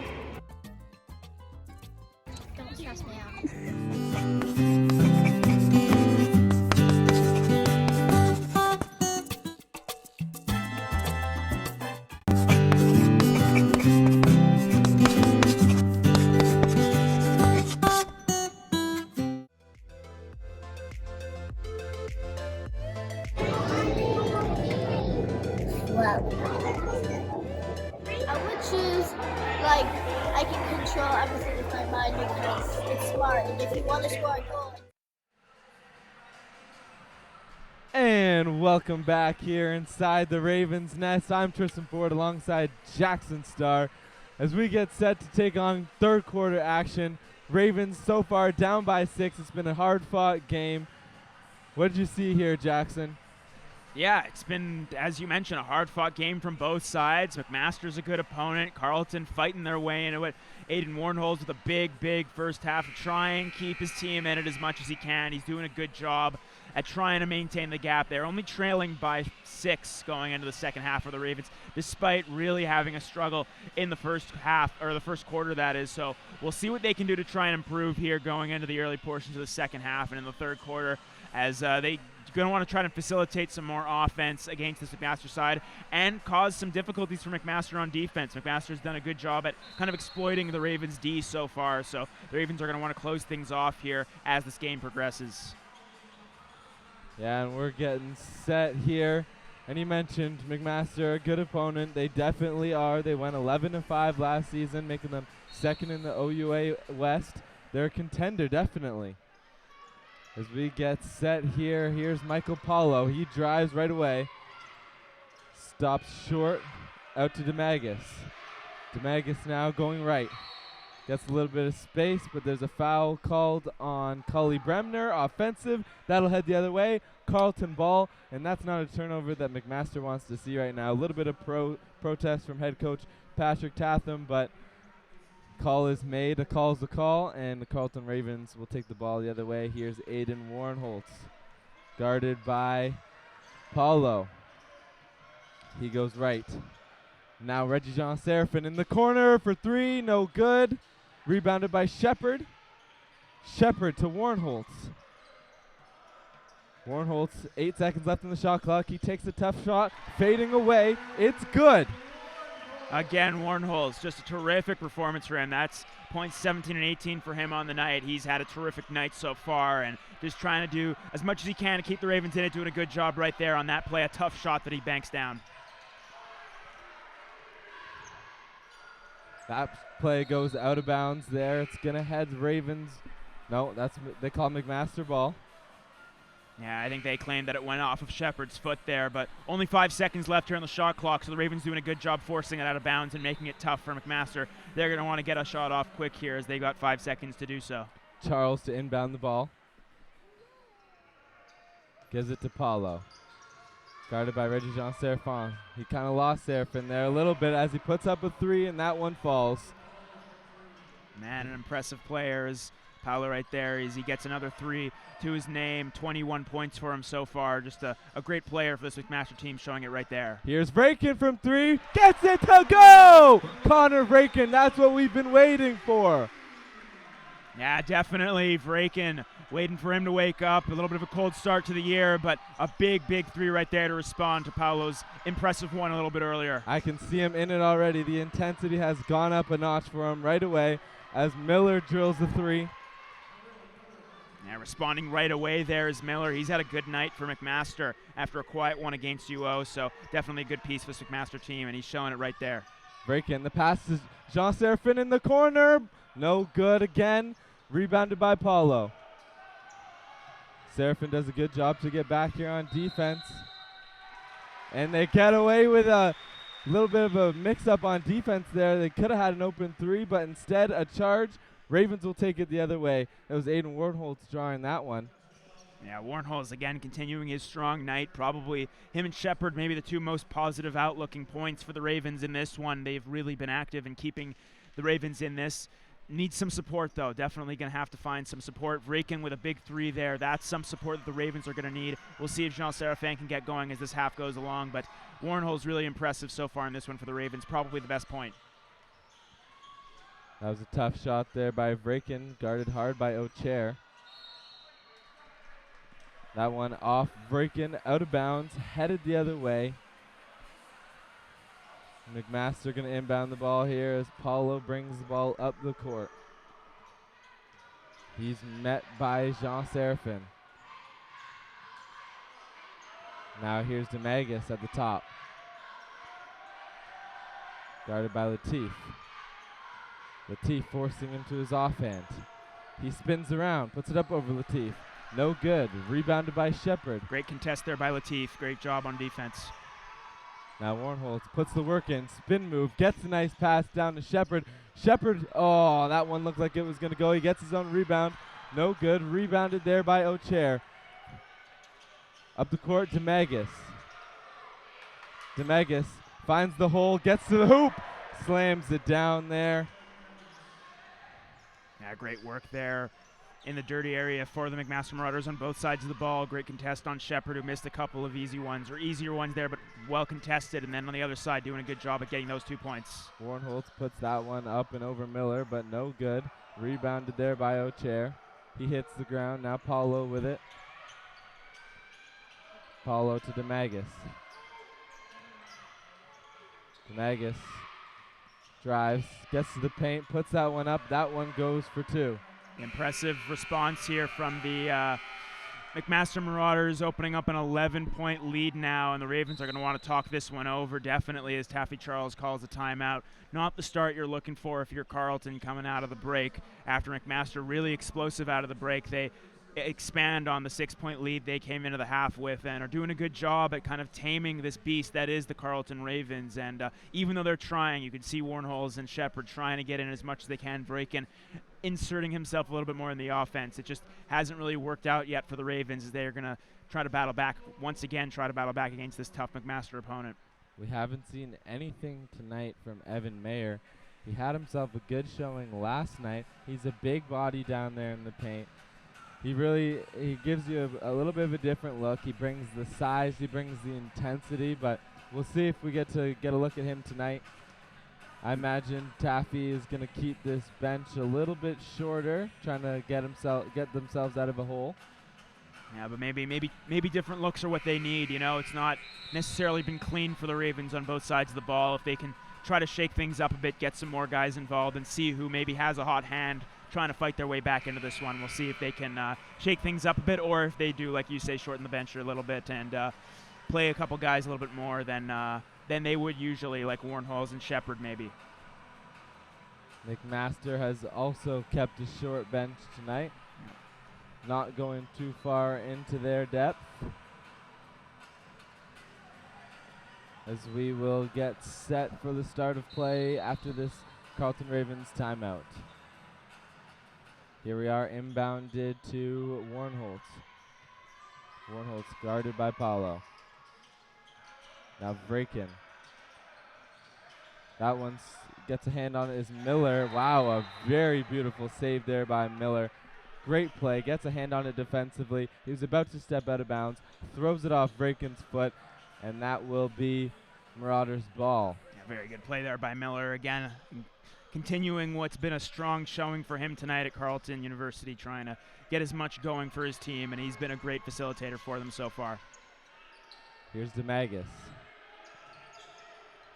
Don't stress me out. I would choose, like, I can control everything with my mind because it's smart. And if you want to score a goal. And welcome back here inside the Ravens' nest. I'm Tristan Ford alongside Jackson Starr as we get set to take on third quarter action. Ravens so far down by 6. It's been a hard-fought game. What did you see here, Jackson? Yeah, it's been, as you mentioned, a hard-fought game from both sides. McMaster's a good opponent. Carleton fighting their way into it. Aiden Warnholz with a big first half to try and keep his team in it as much as he can. He's doing a good job at trying to maintain the gap there. Only trailing by 6 going into the second half for the Ravens, despite really having a struggle in the first half, or the first quarter, that is. So we'll see what they can do to try and improve here going into the early portions of the second half and in the third quarter, as they going to want to try to facilitate some more offense against this McMaster side and cause some difficulties for McMaster on defense. McMaster's done a good job at kind of exploiting the Ravens' D so far, so the Ravens are going to want to close things off here as this game progresses. Yeah, and we're getting set here. And you mentioned McMaster, a good opponent. They definitely are. They went 11-5 last season, making them second in the OUA West. They're a contender, definitely. As we get set here, here's Mychael Paulo. He drives right away. Stops short, out to DeMagus. DeMagus now going right. Gets a little bit of space, but there's a foul called on Cully Bremner. Offensive. That'll head the other way. Carleton ball, and that's not a turnover that McMaster wants to see right now. A little bit of protest from head coach Patrick Tatham, but call is made. A call's a call, and the Carleton Ravens will take the ball the other way. Here's Aiden Warnholz, guarded by Paulo. He goes right. Now Reggie Jean Seraphin in the corner for 3, no good. Rebounded by Shepard. Shepard to Warnholz. Warnholz, 8 seconds left in the shot clock. He takes a tough shot, fading away. It's good. Again, Warnholz, just a terrific performance for him. That's points 17 and 18 for him on the night. He's had a terrific night so far and just trying to do as much as he can to keep the Ravens in it, doing a good job right there on that play, a tough shot that he banks down. That play goes out of bounds there. It's going to head Ravens. No, they call McMaster ball. Yeah, I think they claimed that it went off of Shepard's foot there, but only 5 seconds left here on the shot clock, so the Ravens doing a good job forcing it out of bounds and making it tough for McMaster. They're going to want to get a shot off quick here as they got 5 seconds to do so. Charles to inbound the ball. Gives it to Paulo. Guarded by Reggie Jean Seraphin. He kind of lost Seraphin there a little bit as he puts up a 3, and that one falls. Man, an impressive player as Paulo right there as he gets another 3 to his name. 21 points for him so far. Just a great player for this McMaster team, showing it right there. Here's Vraken from 3. Gets it to go! Connor Vraken, that's what we've been waiting for. Yeah, definitely. Vraken waiting for him to wake up. A little bit of a cold start to the year, but a big 3 right there to respond to Paulo's impressive one a little bit earlier. I can see him in it already. The intensity has gone up a notch for him right away as Miller drills the 3. Yeah, responding right away there is Miller. He's had a good night for McMaster after a quiet one against UO, so definitely a good piece for this McMaster team, and he's showing it right there. Vraken, the pass is Jean Serafin in the corner. No good again. Rebounded by Paulo. Serafin does a good job to get back here on defense. And they get away with a little bit of a mix-up on defense there. They could have had an open 3, but instead a charge. Ravens will take it the other way. It was Aiden Warnholtz drawing that one. Yeah, Warnholtz again continuing his strong night. Probably him and Shepard maybe the 2 most positive outlooking points for the Ravens in this one. They've really been active in keeping the Ravens in this. Needs some support, though. Definitely going to have to find some support. Vraken with a big 3 there. That's some support that the Ravens are going to need. We'll see if Jean Serafin can get going as this half goes along, but Warnholtz really impressive so far in this one for the Ravens. Probably the best point. That was a tough shot there by Vraken, guarded hard by O'Chair. That one off Vraken, out of bounds, headed the other way. McMaster going to inbound the ball here as Paulo brings the ball up the court. He's met by Jean Serafin. Now here's Demagus at the top. Guarded by Latif. Latif forcing him to his offhand. He spins around, puts it up over Latif. No good. Rebounded by Shepard. Great contest there by Latif. Great job on defense. Now Warnholtz puts the work in, spin move, gets a nice pass down to Shepard. Shepard, oh, that one looked like it was going to go. He gets his own rebound. No good. Rebounded there by O'Chair. Up the court, Demagus. Demagus finds the hole, gets to the hoop, slams it down there. Yeah, great work there in the dirty area for the McMaster Marauders on both sides of the ball. Great contest on Shepard, who missed a couple of easier ones there, but well contested. And then on the other side, doing a good job at getting those 2 points. Warnholtz puts that one up and over Miller, but no good. Rebounded there by O'Chair. He hits the ground. Now Paulo with it. Paulo to Demagus. Demagus drives, gets to the paint, puts that one up. That one goes for 2. Impressive response here from the McMaster Marauders, opening up an 11-point lead now, and the Ravens are going to want to talk this one over, definitely, as Taffy Charles calls a timeout. Not the start you're looking for if you're Carleton coming out of the break. After McMaster really explosive out of the break, they expand on the 6-point lead they came into the half with and are doing a good job at kind of taming this beast that is the Carleton Ravens. And even though they're trying, you can see Warnholtz and Shepard trying to get in as much as they can, breaking, inserting himself a little bit more in the offense. It just hasn't really worked out yet for the Ravens as they're going to try to battle back against this tough McMaster opponent. We haven't seen anything tonight from Evan Mayer. He had himself a good showing last night. He's a big body down there in the paint. He gives you a little bit of a different look. He brings the size, he brings the intensity, but we'll see if we get a look at him tonight. I imagine Taffy is going to keep this bench a little bit shorter, trying to get themselves out of a hole. Yeah, but maybe different looks are what they need. You know, it's not necessarily been clean for the Ravens on both sides of the ball. If they can try to shake things up a bit, get some more guys involved, and see who maybe has a hot hand trying to fight their way back into this one. We'll see if they can shake things up a bit, or if they do, like you say, shorten the bench a little bit and play a couple guys a little bit more than they would usually, like Warnholtz and Shepard maybe. McMaster has also kept a short bench tonight, not going too far into their depth. As we will get set for the start of play after this Carleton Ravens timeout. Here we are, inbounded to Warnholtz. Warnholtz guarded by Paulo. Now Vraken. That one gets a hand on it is Miller. Wow, a very beautiful save there by Miller. Great play. Gets a hand on it defensively. He was about to step out of bounds. Throws it off Vraken's foot. And that will be Marauders' ball. Yeah, very good play there by Miller. Again, continuing what's been a strong showing for him tonight at Carleton University, trying to get as much going for his team, and he's been a great facilitator for them so far. Here's DeMagus.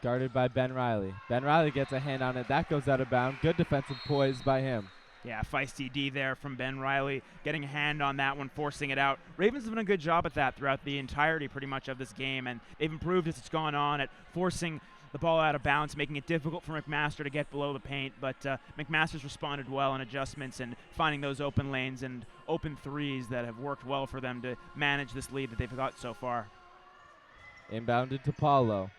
Guarded by Ben Riley. Ben Riley gets a hand on it. That goes out of bounds. Good defensive poise by him. Yeah, feisty D there from Ben Riley, getting a hand on that one, forcing it out. Ravens have done a good job at that throughout the entirety pretty much of this game, and they've improved as it's gone on at forcing the ball out of bounds, making it difficult for McMaster to get below the paint, but McMaster's responded well in adjustments and finding those open lanes and open threes that have worked well for them to manage this lead that they've got so far. Inbounded to Paulo.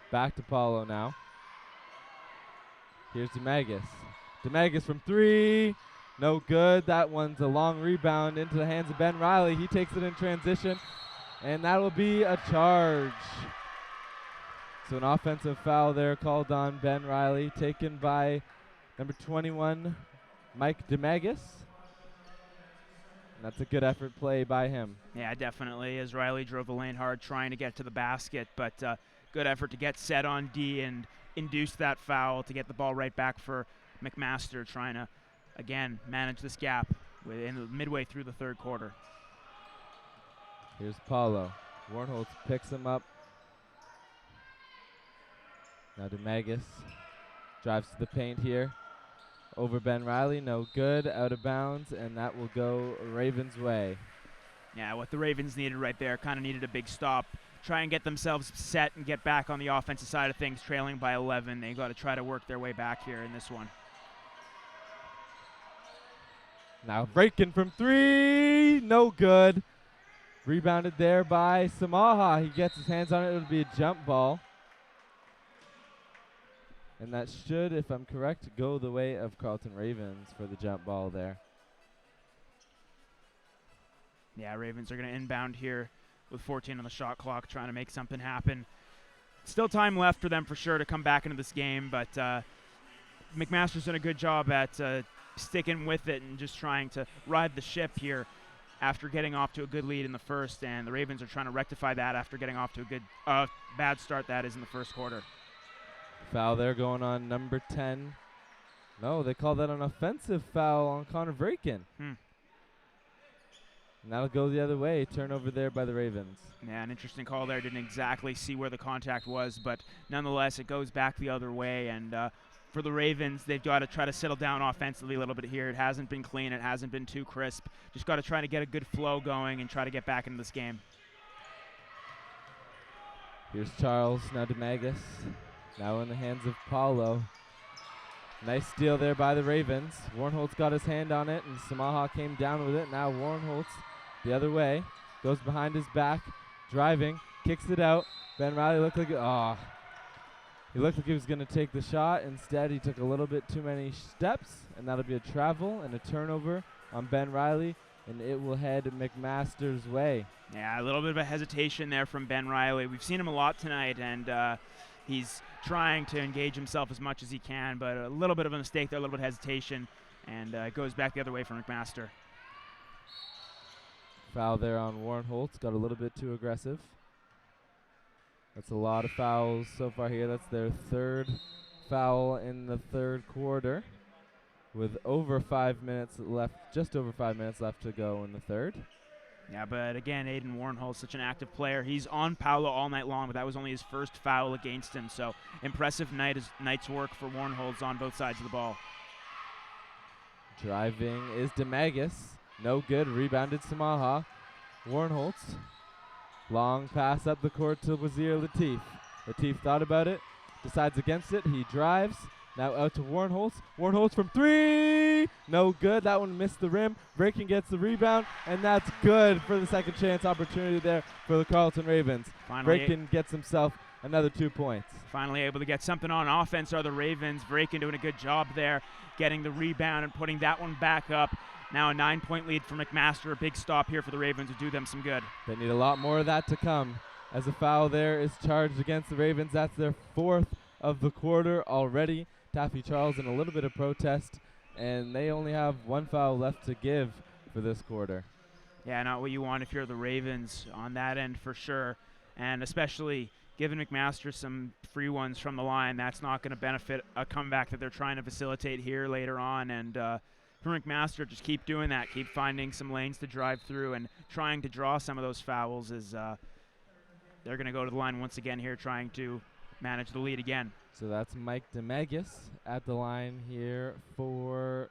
Back to Paulo now. Here's DeMagus. DeMagus from three. No good. That one's a long rebound into the hands of Ben Riley. He takes it in transition, and that will be a charge. So an offensive foul there called on Ben Riley, taken by number 21, Mike DeMagus. And that's a good effort play by him. Yeah, definitely, as Riley drove the lane hard trying to get to the basket, but good effort to get set on D and induce that foul to get the ball right back for McMaster, trying to, again, manage this gap midway through the third quarter. Here's Paulo. Warnholtz picks him up. Now DeMagus drives to the paint here. Over Ben Riley, no good, out of bounds, and that will go Ravens' way. Yeah, what the Ravens needed right there, kind of needed a big stop. Try and get themselves set and get back on the offensive side of things, trailing by 11. They've got to try to work their way back here in this one. Now Vraken from three, no good. Rebounded there by Samaha. He gets his hands on it. It'll be a jump ball. And that should, if I'm correct, go the way of Carleton Ravens for the jump ball there. Yeah, Ravens are going to inbound here with 14 on the shot clock, trying to make something happen. Still time left for them for sure to come back into this game, but McMaster's done a good job at sticking with it and just trying to ride the ship here after getting off to a good lead in the first, and the Ravens are trying to rectify that after getting off to a good bad start that is in the first quarter. Foul there going on number 10. No, they call that an offensive foul on Connor Vraken. And that'll go the other way. Turnover there by the Ravens. Yeah, an interesting call there. Didn't exactly see where the contact was, but nonetheless, it goes back the other way. And for the Ravens, they've got to try to settle down offensively a little bit here. It hasn't been clean. It hasn't been too crisp. Just got to try to get a good flow going and try to get back into this game. Here's Charles, now DeMagus. Now in the hands of Paulo. Nice steal there by the Ravens. Warnholtz got his hand on it, and Samaha came down with it. Now Warnholtz the other way. Goes behind his back, driving, kicks it out. Ben Riley looked like, he looked like he was going to take the shot. Instead, he took a little bit too many steps, and that'll be a travel and a turnover on Ben Riley, and it will head McMaster's way. Yeah, a little bit of a hesitation there from Ben Riley. We've seen him a lot tonight, and he's trying to engage himself as much as he can, but a little bit of a mistake there, a little bit of hesitation, and it goes back the other way for McMaster. Foul there on Warnholtz. Got a little bit too aggressive. That's a lot of fouls so far here. That's their third foul in the third quarter with over 5 minutes left, just over 5 minutes left to go in the third. Yeah, but again, Aiden Warnholtz, such an active player. He's on Paulo all night long, but that was only his first foul against him. So impressive night's work for Warnholtz on both sides of the ball. Driving is DeMagus. No good. Rebounded Samaha. Warnholtz. Long pass up the court to Wazir Latif. Latif thought about it. Decides against it. He drives. Now out to Warnholtz. Warnholtz from three. No good. That one missed the rim. Vraken gets the rebound, and that's good for the second chance opportunity there for the Carleton Ravens. Vraken gets himself another 2 points. Finally able to get something on offense are the Ravens. Vraken doing a good job there, getting the rebound and putting that one back up. Now a 9-point lead for McMaster. A big stop here for the Ravens to do them some good. They need a lot more of that to come as a foul there is charged against the Ravens. That's their fourth of the quarter already. Taffy Charles in a little bit of protest and they only have one foul left to give for this quarter. Yeah, not what you want if you're the Ravens on that end for sure, and especially giving McMaster some free ones from the line. That's not going to benefit a comeback that they're trying to facilitate here later on. And for McMaster, just keep doing that. Keep finding some lanes to drive through and trying to draw some of those fouls as they're going to go to the line once again here trying to manage the lead again. So that's Mike DeMegas at the line here for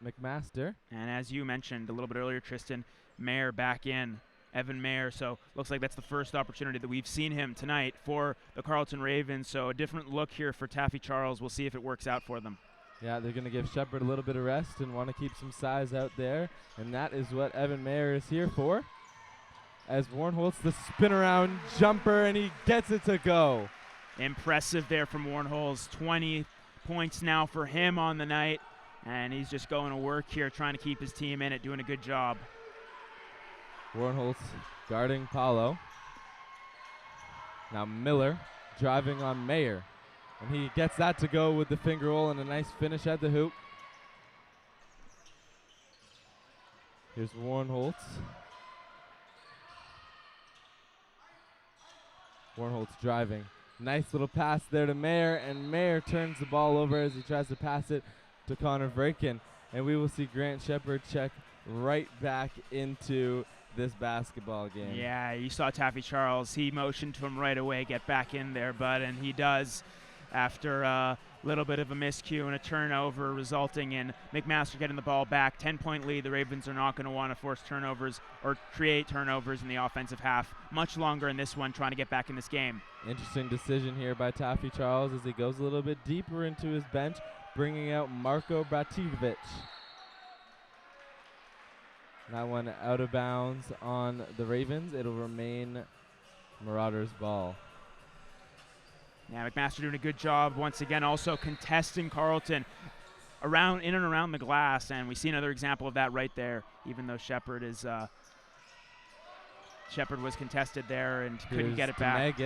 McMaster. And as you mentioned a little bit earlier, Tristan, Mayer back in. Evan Mayer, so looks like that's the first opportunity that we've seen him tonight for the Carleton Ravens. So a different look here for Taffy Charles. We'll see if it works out for them. Yeah, they're going to give Shepard a little bit of rest and want to keep some size out there, and that is what Evan Mayer is here for. As Warnholtz, the spin around jumper, and he gets it to go. Impressive there from Warnholtz. 20 points now for him on the night, and he's just going to work here, trying to keep his team in it, doing a good job. Warnholtz guarding Paulo. Now Miller driving on Mayer. And he gets that to go with the finger roll and a nice finish at the hoop. Here's Warnholtz. Warnholtz driving. Nice little pass there to Mayer, and Mayer turns the ball over as he tries to pass it to Connor Vraken. And we will see Grant Shepard check right back into this basketball game. Yeah, you saw Taffy Charles. He motioned to him right away, get back in there, bud, and he does after a little bit of a miscue and a turnover resulting in McMaster getting the ball back. 10-point lead. The Ravens are not going to want to force turnovers or create turnovers in the offensive half much longer in this one, trying to get back in this game. Interesting decision here by Taffy Charles as he goes a little bit deeper into his bench, bringing out Marko Bratijevic. That one out of bounds on the Ravens. It'll remain Marauders' ball. Yeah, McMaster doing a good job once again, also contesting Carleton around in and around the glass, and we see another example of that right there. Even though Shepard is Shepard was contested there and couldn't get it back.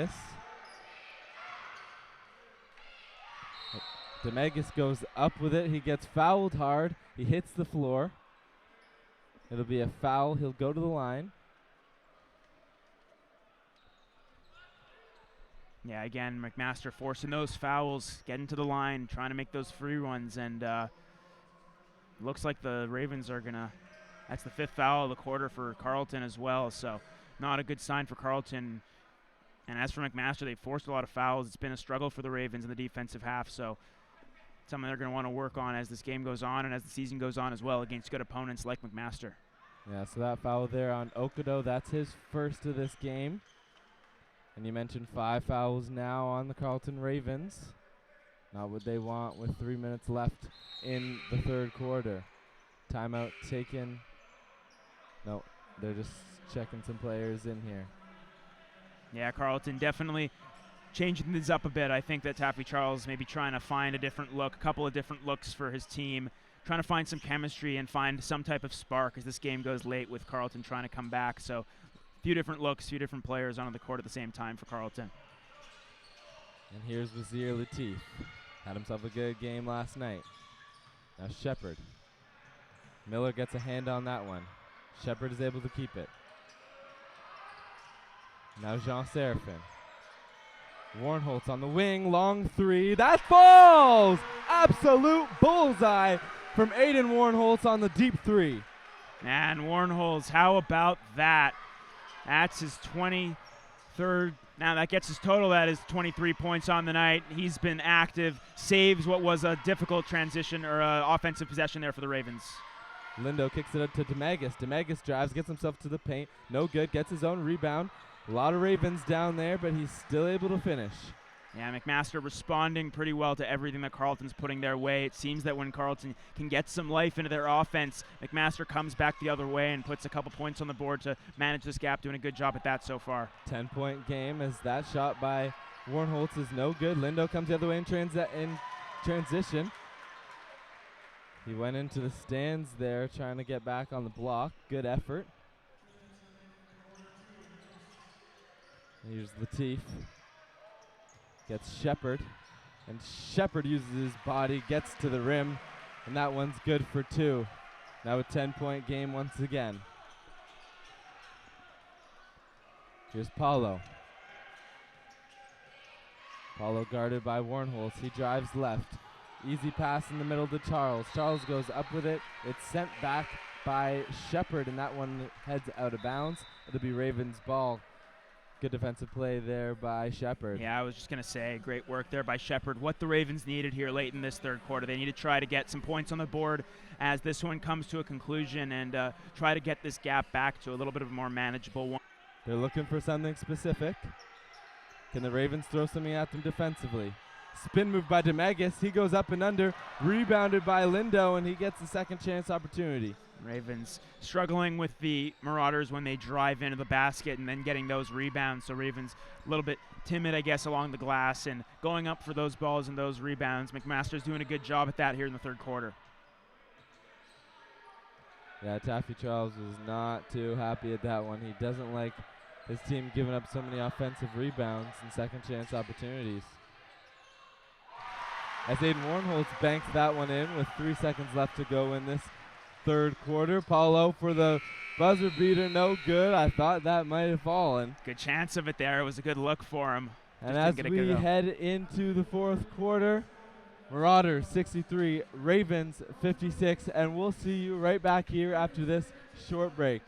DeMegas goes up with it. He gets fouled hard. He hits the floor. It'll be a foul. He'll go to the line. Yeah, again, McMaster forcing those fouls, getting to the line, trying to make those free runs, and looks like the Ravens are going to – that's the fifth foul of the quarter for Carleton as well, so not a good sign for Carleton. And as for McMaster, they forced a lot of fouls. It's been a struggle for the Ravens in the defensive half, so something they're going to want to work on as this game goes on and as the season goes on as well against good opponents like McMaster. Yeah, so that foul there on Okudo, that's his first of this game. And you mentioned 5 fouls now on the Carleton Ravens. Not what they want with 3 minutes left in the third quarter. Timeout taken. No, they're just checking some players in here. Yeah, Carleton definitely changing this up a bit. I think that Taffy Charles may be trying to find a different look, a couple of different looks for his team, trying to find some chemistry and find some type of spark as this game goes late with Carleton trying to come back. So few different looks, few different players on the court at the same time for Carleton. And here's Wazir Latif. Had himself a good game last night. Now Shepard. Miller gets a hand on that one. Shepard is able to keep it. Now Jean Seraphin. Warnholtz on the wing, long three. That falls! Absolute bullseye from Aiden Warnholtz on the deep three. And Warnholtz, how about that? That's his 23rd. Now that gets his total. That is 23 points on the night. He's been active, saves what was a difficult transition or offensive possession there for the Ravens. Lindo kicks it up to DeMegas. DeMegas drives, gets himself to the paint. No good, gets his own rebound. A lot of Ravens down there, but he's still able to finish. Yeah, McMaster responding pretty well to everything that Carleton's putting their way. It seems that when Carleton can get some life into their offense, McMaster comes back the other way and puts a couple points on the board to manage this gap, doing a good job at that so far. 10-point game as that shot by Warnholtz is no good. Lindo comes the other way in transition. He went into the stands there trying to get back on the block. Good effort. Here's Latif. Gets Shepard. And Shepard uses his body, gets to the rim. And that one's good for 2. Now a 10-point game once again. Here's Paulo. Paulo guarded by Warnholz. He drives left. Easy pass in the middle to Charles. Charles goes up with it. It's sent back by Shepard, and that one heads out of bounds. It'll be Ravens' ball. Good defensive play there by Shepard. Yeah, I was just going to say, great work there by Shepard. What the Ravens needed here late in this third quarter. They need to try to get some points on the board as this one comes to a conclusion and try to get this gap back to a little bit of a more manageable one. They're looking for something specific. Can the Ravens throw something at them defensively? Spin move by Demegas. He goes up and under. Rebounded by Lindo, and he gets a second chance opportunity. Ravens struggling with the Marauders when they drive into the basket and then getting those rebounds. So Ravens a little bit timid, I guess, along the glass and going up for those balls and those rebounds. McMaster's doing a good job at that here in the third quarter. Yeah, Taffy Charles was not too happy at that one. He doesn't like his team giving up so many offensive rebounds and second chance opportunities. As Aiden Warnholz banks that one in with 3 seconds left to go in this third quarter. Paulo for the buzzer beater, no good. I thought that might have fallen. Good chance of it there. It was a good look for him. And as we head into the fourth quarter, Marauders 63, Ravens 56, and we'll see you right back here after this short break.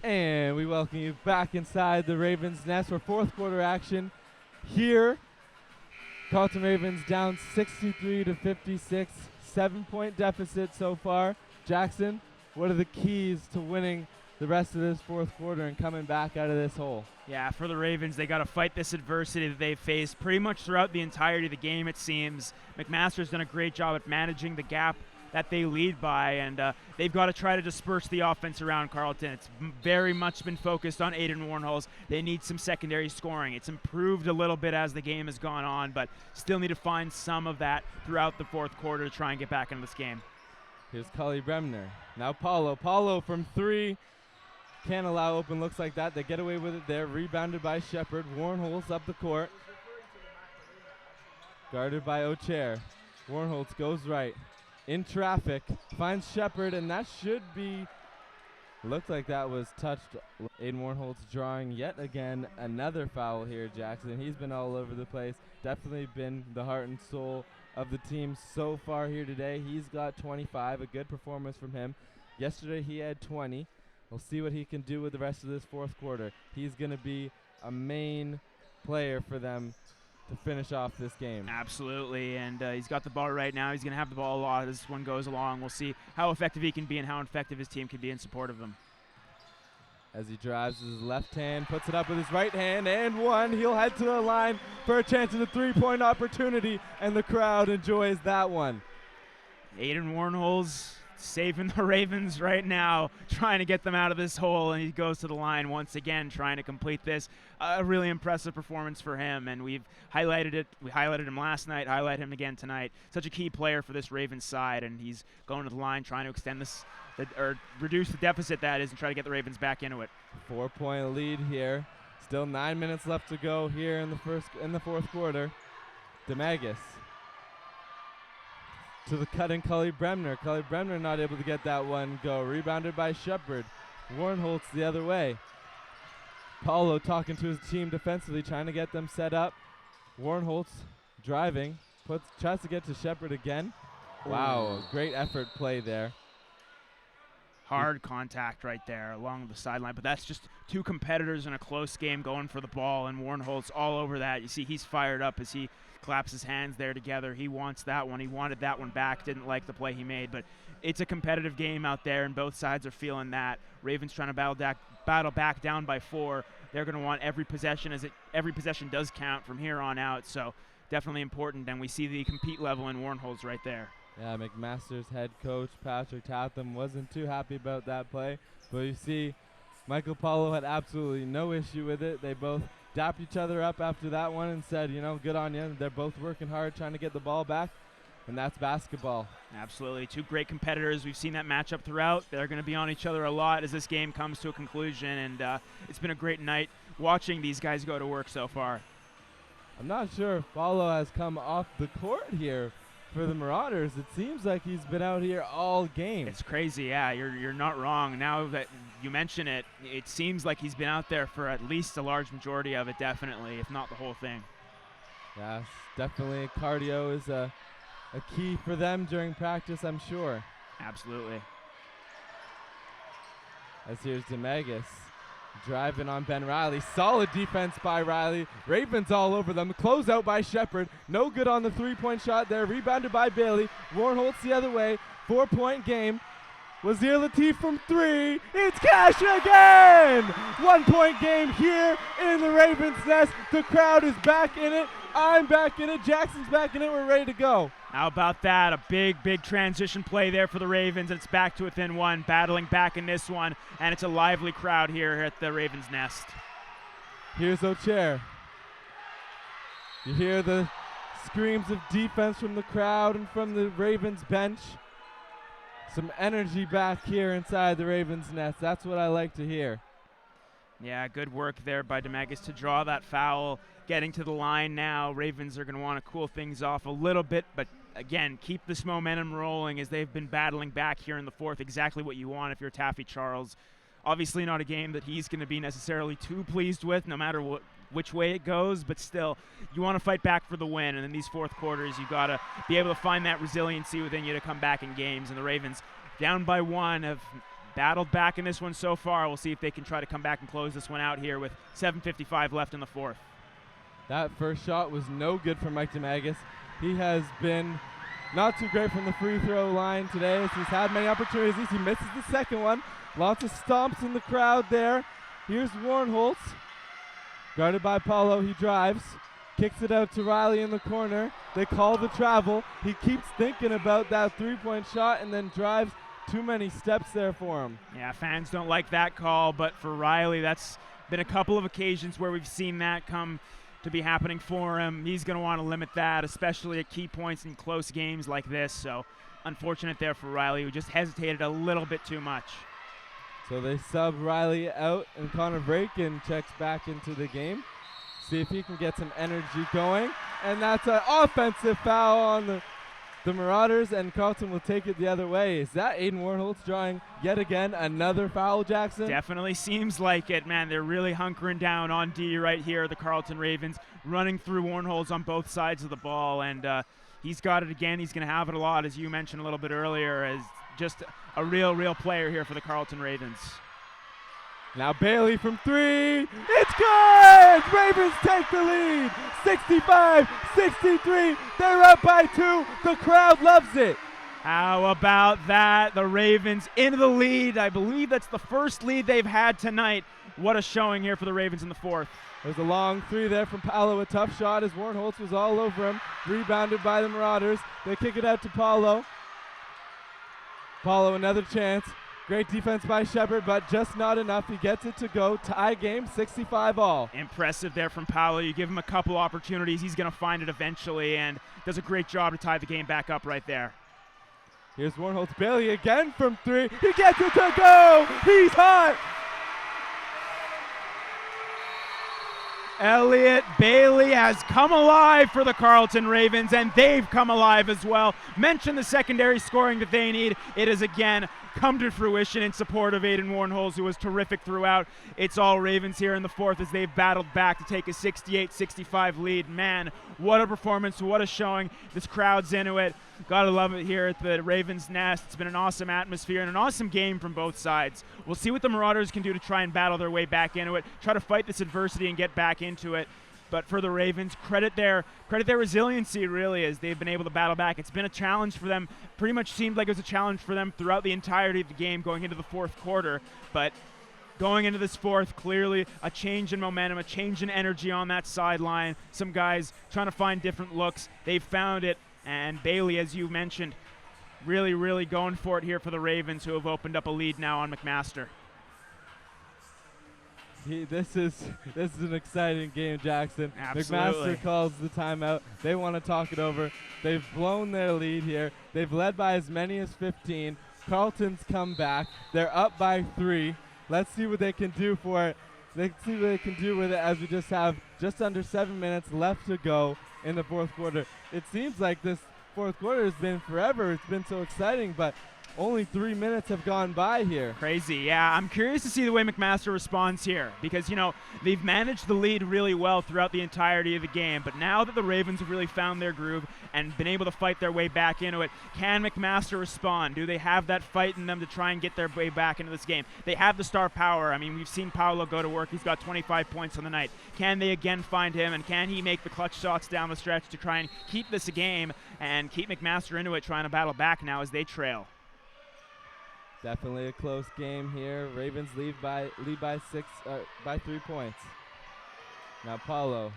And we welcome you back inside the Ravens nest for fourth quarter action here. Carleton Ravens down 63 to 56, 7-point deficit so far. Jackson, what are the keys to winning the rest of this fourth quarter and coming back out of this hole? Yeah, for the Ravens, they got to fight this adversity that they've faced pretty much throughout the entirety of the game, it seems. McMaster's done a great job at managing the gap that they lead by, and they've got to try to disperse the offense around Carleton. It's very much been focused on Aiden Warnholz. They need some secondary scoring. It's improved a little bit as the game has gone on, but still need to find some of that throughout the fourth quarter to try and get back into this game. Here's Cully Bremner. Now Paulo. Paulo from 3. Can't allow open looks like that. They get away with it there. Rebounded by Shepard. Warnholz up the court. Guarded by O'Chair. Warnholz goes right. In traffic, finds Shepard, and that should be, looked like that was touched. Aiden Warnholz drawing yet again another foul here, Jackson. He's been all over the place. Definitely been the heart and soul of the team so far here today. He's got 25, a good performance from him. Yesterday he had 20. We'll see what he can do with the rest of this fourth quarter. He's going to be a main player for them to finish off this game. Absolutely, and he's got the ball right now. He's going to have the ball a lot as this one goes along. We'll see how effective he can be and how effective his team can be in support of him. As he drives his left hand, puts it up with his right hand, and one. He'll head to the line for a chance at a three-point opportunity, and the crowd enjoys that one. Aiden Warnholz, saving the Ravens right now, trying to get them out of this hole, and he goes to the line once again, trying to complete this. A really impressive performance for him, and we've highlighted it. We highlighted him last night, highlight him again tonight. Such a key player for this Ravens side, and he's going to the line, trying to extend this, or reduce the deficit that is, and try to get the Ravens back into it. 4-point lead here. Still 9 minutes left to go here in the fourth quarter. DeMagus to the cutting Cully Bremner. Cully Bremner not able to get that one go. Rebounded by Shepard. Warnholtz the other way. Paulo talking to his team defensively, trying to get them set up. Warnholtz driving, tries to get to Shepard again. Wow, great effort play there. Hard contact right there along the sideline, but that's just two competitors in a close game going for the ball, and Warnholtz all over that. You see he's fired up as he claps his hands there together. He wants that one. He wanted that one back, didn't like the play he made, but it's a competitive game out there, and both sides are feeling that. Ravens trying to battle back down by 4. They're going to want every possession, every possession does count from here on out, so definitely important, and we see the compete level in Warnholtz right there. Yeah, McMaster's head coach, Patrick Tatham, wasn't too happy about that play. But you see, Mychael Paulo had absolutely no issue with it. They both dapped each other up after that one and said, you know, good on you. They're both working hard, trying to get the ball back, and that's basketball. Absolutely. Two great competitors. We've seen that matchup throughout. They're going to be on each other a lot as this game comes to a conclusion, and it's been a great night watching these guys go to work so far. I'm not sure if Paulo has come off the court here for the Marauders. It seems like he's been out here all game. It's crazy, yeah. You're not wrong. Now that you mention it, it seems like he's been out there for at least a large majority of it, definitely, if not the whole thing. Yes, definitely cardio is a key for them during practice, I'm sure. Absolutely. As here's DeMagus driving on Ben Riley. Solid defense by Riley. Ravens all over them. Close out by Shepard. No good on the three-point shot there. Rebounded by Bailey. Warnholtz the other way. 4-point game. Wazir Latif from 3. It's cash again! 1-point game here in the Ravens' nest. The crowd is back in it. I'm back in it. Jackson's back in it. We're ready to go. How about that? A big transition play there for the Ravens. It's back to within 1, battling back in this one, and it's a lively crowd here at the Ravens' nest. Here's O'Chair. You hear the screams of defense from the crowd and from the Ravens bench. Some energy back here inside the Ravens' nest. That's what I like to hear. Yeah, good work there by DeMagus to draw that foul. Getting to the line now. Ravens are going to want to cool things off a little bit, but again, keep this momentum rolling as they've been battling back here in the fourth. Exactly what you want if you're Taffy Charles. Obviously not a game that he's going to be necessarily too pleased with, no matter which way it goes, but still, you want to fight back for the win, and in these fourth quarters, you got to be able to find that resiliency within you to come back in games, and the Ravens, down by 1, have battled back in this one so far. We'll see if they can try to come back and close this one out here with 7:55 left in the fourth. That first shot was no good for Mike DeMagus. He has been not too great from the free throw line today as he's had many opportunities. He misses the second one. Lots of stomps in the crowd there. Here's Warnholtz. Guarded by Paulo, he drives. Kicks it out to Riley in the corner. They call the travel. He keeps thinking about that three-point shot and then drives. Too many steps there for him. Yeah, fans don't like that call, but for Riley, that's been a couple of occasions where we've seen that come to be happening for him. He's going to want to limit that, especially at key points in close games like this. So unfortunate there for Riley, who just hesitated a little bit too much. So they sub Riley out, and Connor Braken checks back into the game. See if he can get some energy going. And that's an offensive foul on the Marauders, and Carleton will take it the other way. Is that Aiden Warnholtz drawing yet again another foul, Jackson? Definitely seems like it, man. They're really hunkering down on D right here, the Carleton Ravens, running through Warnholtz on both sides of the ball, and he's got it again. He's going to have it a lot, as you mentioned a little bit earlier, as just a real player here for the Carleton Ravens. Now Bailey from 3. It's good! Ravens take the lead. 65-63. They're up by 2. The crowd loves it. How about that? The Ravens into the lead. I believe that's the first lead they've had tonight. What a showing here for the Ravens in the fourth. There's a long 3 there from Paulo. A tough shot as Warnholtz was all over him. Rebounded by the Marauders. They kick it out to Paulo. Paulo, another chance. Great defense by Shepard, but just not enough. He gets it to go. Tie game, 65 all. Impressive there from Paulo. You give him a couple opportunities, he's going to find it eventually, and does a great job to tie the game back up right there. Here's Warnholtz Bailey again from 3. He gets it to go. He's hot. Elliot Bailey has come alive for the Carleton Ravens, and they've come alive as well. Mention the secondary scoring that they need. It has again come to fruition in support of Aiden Warnholtz, who was terrific throughout. It's all Ravens here in the fourth as they've battled back to take a 68-65 lead. Man, what a performance, what a showing. This crowd's into it. Gotta love it here at the Ravens Nest. It's been an awesome atmosphere and an awesome game from both sides. We'll see what the Marauders can do to try and battle their way back into it, try to fight this adversity and get back into it. But for the Ravens, credit their resiliency, really, as they've been able to battle back. It's been a challenge for them. Pretty much seemed like it was a challenge for them throughout the entirety of the game going into the fourth quarter. But going into this fourth, clearly a change in momentum, a change in energy on that sideline. Some guys trying to find different looks. They've found it. And Bailey, as you mentioned, really, really going for it here for the Ravens, who have opened up a lead now on McMaster. This is an exciting game, Jackson. Absolutely. McMaster calls the timeout. They want to talk it over. They've blown their lead here. They've led by as many as 15. Carleton's come back. They're up by 3. Let's see what they can do for it. Let's see what they can do with it as we just have just under 7 minutes left to go in the fourth quarter. It seems like this fourth quarter has been forever. It's been so exciting, but only 3 minutes have gone by here. Crazy, yeah. I'm curious to see the way McMaster responds here because, you know, they've managed the lead really well throughout the entirety of the game, but now that the Ravens have really found their groove and been able to fight their way back into it, can McMaster respond? Do they have that fight in them to try and get their way back into this game? They have the star power. I mean, we've seen Paulo go to work. He's got 25 points on the night. Can they again find him, and can he make the clutch shots down the stretch to try and keep this a game and keep McMaster into it, trying to battle back now as they trail? Definitely a close game here. Ravens lead by 3 points. Now Paulo.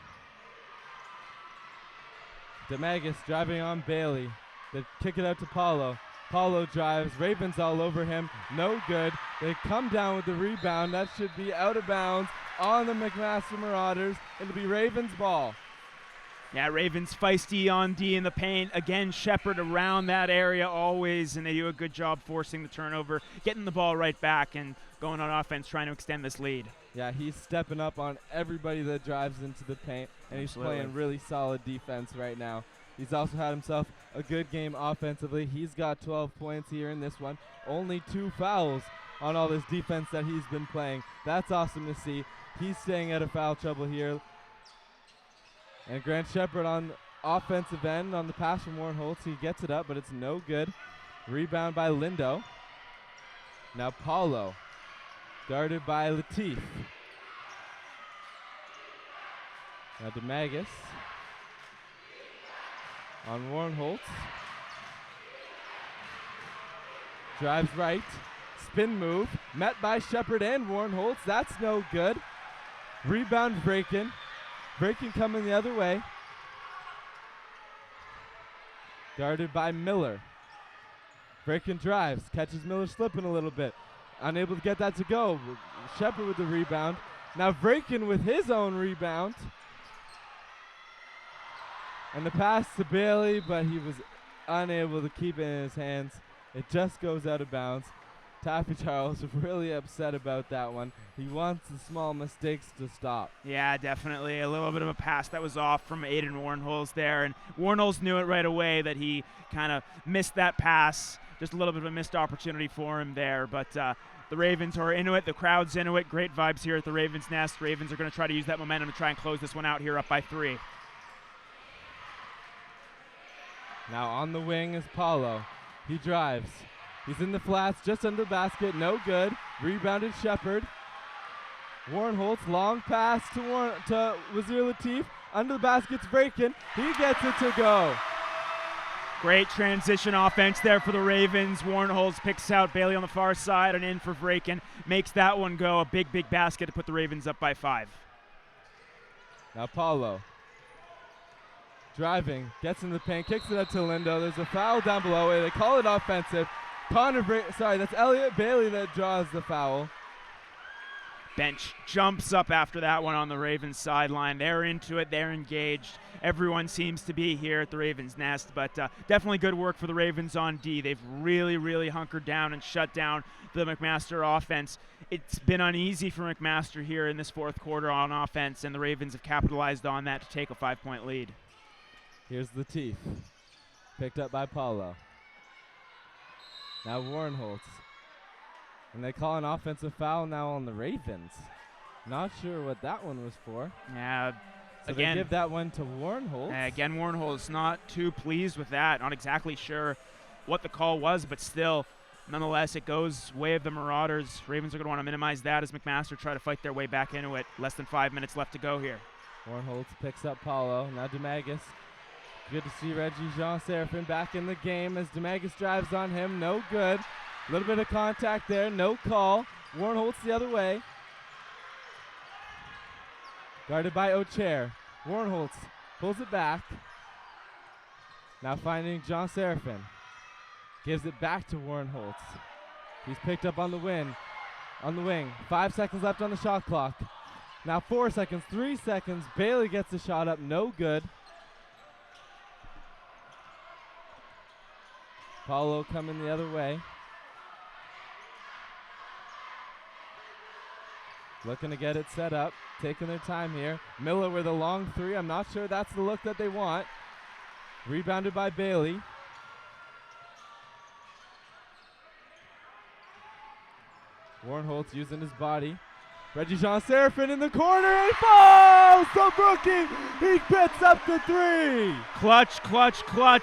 Demagus driving on Bailey. They kick it out to Paulo. Paulo drives. Ravens all over him. No good. They come down with the rebound. That should be out of bounds on the McMaster Marauders. It'll be Ravens ball. Yeah, Ravens feisty on D in the paint. Again, Shepard around that area always, and they do a good job forcing the turnover, getting the ball right back, and going on offense, trying to extend this lead. Yeah, he's stepping up on everybody that drives into the paint, and Absolutely. He's playing really solid defense right now. He's also had himself a good game offensively. He's got 12 points here in this one. Only 2 fouls on all this defense that he's been playing. That's awesome to see. He's staying out of foul trouble here. And Grant Shepard on offensive end on the pass from Warnholtz. He gets it up, but it's no good. Rebound by Lindo. Now Paulo, guarded by Latif. Now Demagus on Warnholtz. Drives right. Spin move. Met by Shepard and Warnholtz. That's no good. Rebound Braken. Braken coming the other way. Guarded by Miller. Braken drives. Catches Miller slipping a little bit. Unable to get that to go. Shepard with the rebound. Now Braken with his own rebound. And the pass to Bailey, but he was unable to keep it in his hands. It just goes out of bounds. Taffy Charles really upset about that one. He wants the small mistakes to stop. Yeah, definitely. A little bit of a pass that was off from Aiden Warnholtz there, and Warnholtz knew it right away that he kind of missed that pass. Just a little bit of a missed opportunity for him there, but the Ravens are into it. The crowd's into it. Great vibes here at the Ravens Nest. Ravens are going to try to use that momentum to try and close this one out here up by 3. Now on the wing is Paulo. He drives. He's in the flats, just under the basket, no good. Rebounded Shepard. Warnholtz, long pass to Wazir Latif. Under the basket's Braken. He gets it to go. Great transition offense there for the Ravens. Warnholtz picks out Bailey on the far side and in for Braken. Makes that one go. A big, big basket to put the Ravens up by 5. Now Paulo. Driving, gets in the paint, kicks it up to Lindo. There's a foul down below. They call it offensive. That's Elliot Bailey that draws the foul. Bench jumps up after that one on the Ravens sideline. They're into it. They're engaged. Everyone seems to be here at the Ravens' nest, but definitely good work for the Ravens on D. They've really, really hunkered down and shut down the McMaster offense. It's been uneasy for McMaster here in this fourth quarter on offense, and the Ravens have capitalized on that to take a 5-point lead. Here's Latif, picked up by Paulo. Now Warrenholtz. And they call an offensive foul now on the Ravens. Not sure what that one was for. Yeah, so again, they give that one to Warrenholtz. Again, Warrenholtz not too pleased with that. Not exactly sure what the call was, but still, nonetheless, it goes way of the Marauders. Ravens are going to want to minimize that as McMaster try to fight their way back into it. Less than 5 minutes left to go here. Warrenholtz picks up Paulo. Now DeMagus. Good to see Reggie Jean-Seraphine back in the game as DeMagus drives on him. No good. A little bit of contact there. No call. Warrenholtz the other way. Guarded by Ochair. Warrenholtz pulls it back. Now finding Jean-Seraphine. Gives it back to Warrenholtz. He's picked up on the wing. 5 seconds left on the shot clock. Now 4 seconds, 3 seconds. Bailey gets the shot up. No good. Paulo coming the other way. Looking to get it set up, taking their time here. Miller with a long three. I'm not sure that's the look that they want. Rebounded by Bailey. Warrenholtz using his body. Reggie Jean-Seraphine in the corner. He falls! The rookie, he gets up the three. Clutch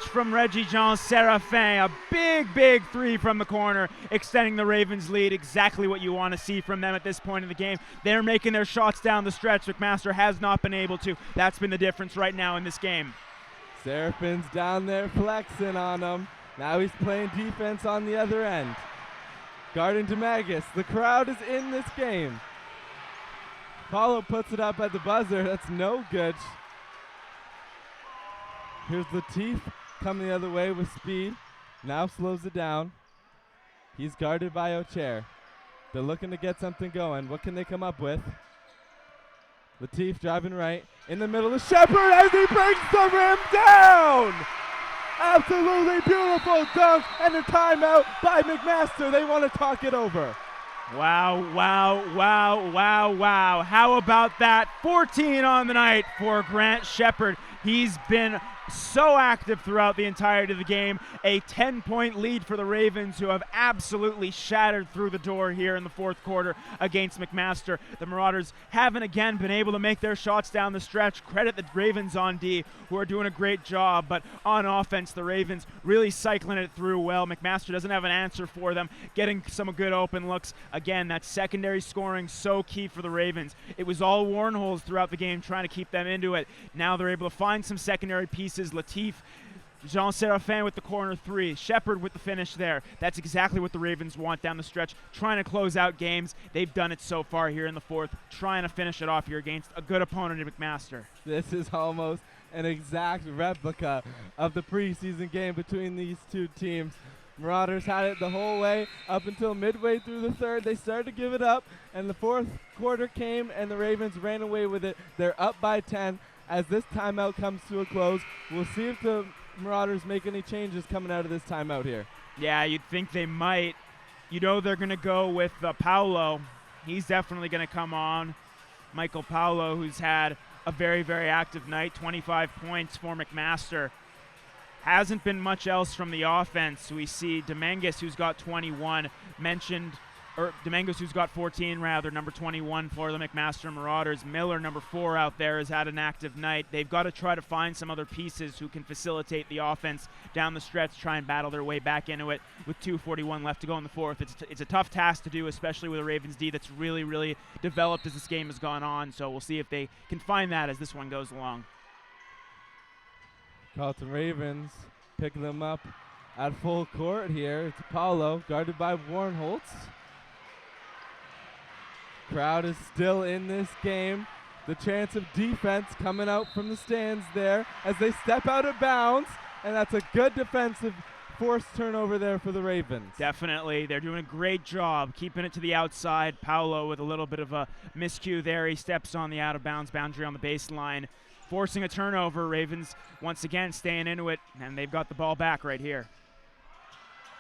from Reggie Jean-Seraphine. A big three from the corner, extending the Ravens' lead. Exactly what you want to see from them at this point in the game. They're making their shots down the stretch. McMaster has not been able to. That's been the difference right now in this game. Seraphine's down there flexing on him. Now he's playing defense on the other end. Guarding DeMagus. The crowd is in this game. Paulo puts it up at the buzzer. That's no good. Here's Latif coming the other way with speed. Now slows it down. He's guarded by Ochair. They're looking to get something going. What can they come up with? Latif driving right. In the middle of Shepard as he brings the rim down! Absolutely beautiful dunk and a timeout by McMaster. They want to talk it over. Wow. How about that? 14 on the night for Grant Shepard. He's been so active throughout the entirety of the game. A 10-point lead for the Ravens, who have absolutely shattered through the door here in the fourth quarter against McMaster. The Marauders haven't again been able to make their shots down the stretch. Credit the Ravens on D, who are doing a great job, but on offense, the Ravens really cycling it through well. McMaster doesn't have an answer for them, getting some good open looks. Again, that secondary scoring so key for the Ravens. It was all Warrenholtz throughout the game trying to keep them into it. Now they're able to find some secondary pieces. Latif, Jean-Seraphine with the corner three, Shepard with the finish there. That's exactly what the Ravens want down the stretch, trying to close out games. They've done it so far here in the fourth, trying to finish it off here against a good opponent in McMaster. This is almost an exact replica of the preseason game between these two teams. Marauders had it the whole way up until midway through the third. They started to give it up, and the fourth quarter came, and the Ravens ran away with it. They're up by 10. As this timeout comes to a close, we'll see if the Marauders make any changes coming out of this timeout here. Yeah, you'd think they might. You know they're going to go with Paulo. He's definitely going to come on. Mychael Paulo, who's had a very active night, 25 points for McMaster. Hasn't been much else from the offense. We see Dominguez, who's got 21, Dominguez, who's got 14, number 21 for the McMaster Marauders. Miller, number 4 out there, has had an active night. They've got to try to find some other pieces who can facilitate the offense down the stretch, try and battle their way back into it with 2:41 left to go in the fourth. It's a tough task to do, especially with a Ravens D that's really developed as this game has gone on. So we'll see if they can find that as this one goes along. Carleton Ravens pick them up at full court here. It's Paulo, guarded by Warrenholtz. Crowd is still in this game. The chance of defense coming out from the stands there as they step out of bounds, and that's a good defensive forced turnover there for the Ravens. Definitely. They're doing a great job keeping it to the outside. Paulo with a little bit of a miscue there. He steps on the out-of-bounds boundary on the baseline, forcing a turnover. Ravens once again staying into it, and they've got the ball back right here.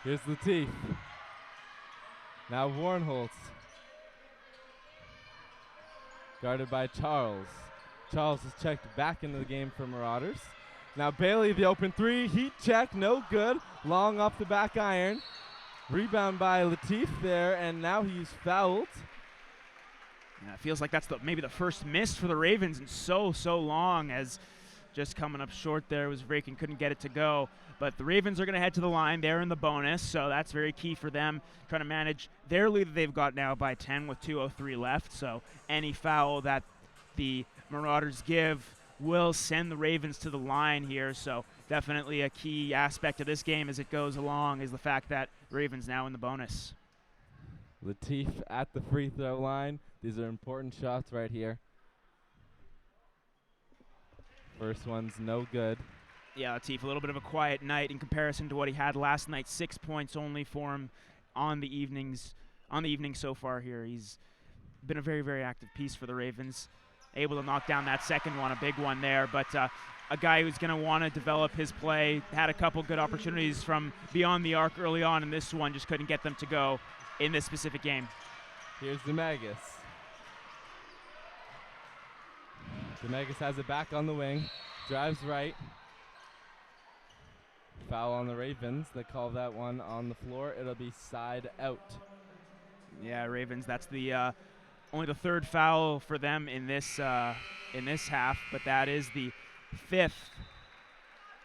Here's Latif. Now Warnholtz. Guarded by Charles. Charles is checked back into the game for Marauders. Now Bailey, the open three, heat check, no good. Long off the back iron. Rebound by Latif there, and now he's fouled. Yeah, it feels like that's maybe the first miss for the Ravens in so long, as just coming up short there was Rakin, couldn't get it to go. But the Ravens are going to head to the line. They're in the bonus, so that's very key for them, trying to manage their lead that they've got now by 10 with 2:03 left. So any foul that the Marauders give will send the Ravens to the line here. So definitely a key aspect of this game as it goes along is the fact that Ravens now in the bonus. Latif at the free throw line. These are important shots right here. First one's no good. Yeah, Latif, a little bit of a quiet night in comparison to what he had last night. 6 points only for him on the evening so far here. He's been a very active piece for the Ravens. Able to knock down that second one, a big one there. But a guy who's going to want to develop his play. Had a couple good opportunities from beyond the arc early on, and this one just couldn't get them to go in this specific game. Here's Demagus. Demagus has it back on the wing. Drives right. Foul on the Ravens. They call that one on the floor. It'll be side out. Yeah, Ravens, that's the only the third foul for them in this half, but that is the 5th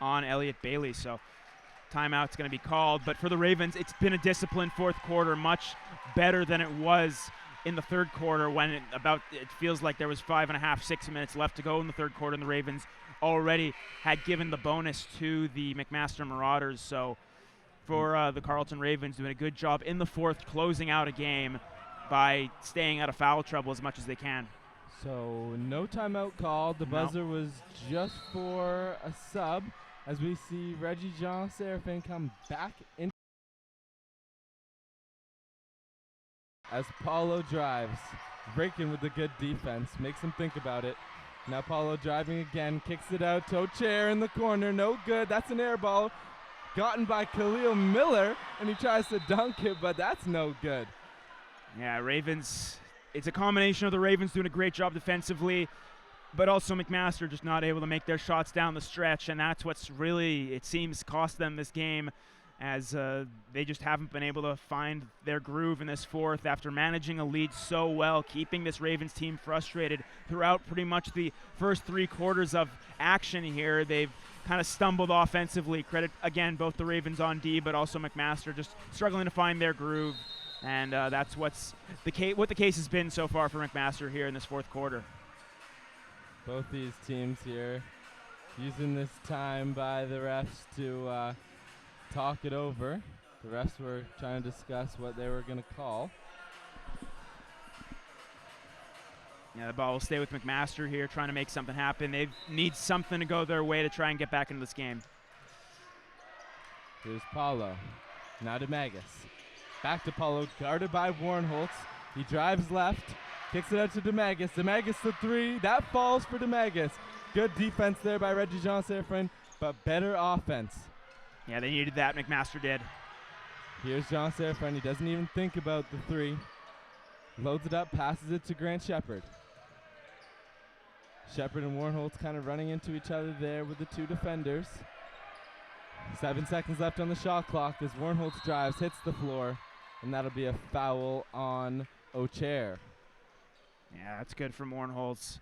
on Elliot Bailey. So timeout's going to be called. But for the Ravens, it's been a disciplined fourth quarter, much better than it was in the third quarter when it feels like there was 5.5, 6 minutes left to go in the third quarter, and the Ravens already had given the bonus to the McMaster Marauders. So for the Carleton Ravens, doing a good job in the fourth, closing out a game by staying out of foul trouble as much as they can. So no timeout called. The buzzer was just for a sub as we see Reggie Jean Seraphin come back in. As Paulo drives, breaking with the good defense, makes him think about it. Now Paulo driving again, kicks it out, toe chair in the corner, no good. That's an air ball gotten by Khalil Miller, and he tries to dunk it, but that's no good. Yeah, Ravens, it's a combination of the Ravens doing a great job defensively, but also McMaster just not able to make their shots down the stretch, and that's what's really, it seems, cost them this game, as they just haven't been able to find their groove in this fourth after managing a lead so well, keeping this Ravens team frustrated throughout pretty much the first 3 quarters of action here. They've kind of stumbled offensively. Credit, again, both the Ravens on D, but also McMaster just struggling to find their groove. And that's what the case has been so far for McMaster here in this fourth quarter. Both these teams here using this time by the refs to talk it over. The refs were trying to discuss what they were going to call. Yeah, the ball will stay with McMaster here, trying to make something happen. They need something to go their way to try and get back into this game. Here's Paulo. Now to Magus. Back to Paulo, guarded by Warnholtz. He drives left, kicks it out to Demagus. Demagus the 3. That falls for Demagus. Good defense there by Reggie Jean Seraphin, but better offense. Yeah, they needed that. McMaster did. Here's Jean Seraphin. He doesn't even think about the 3. Loads it up, passes it to Grant Shepard. Shepard and Warnholtz kind of running into each other there with the 2 defenders. 7 seconds left on the shot clock as Warnholtz drives, hits the floor, and that'll be a foul on O'Chair. Yeah, that's good for Warnholtz.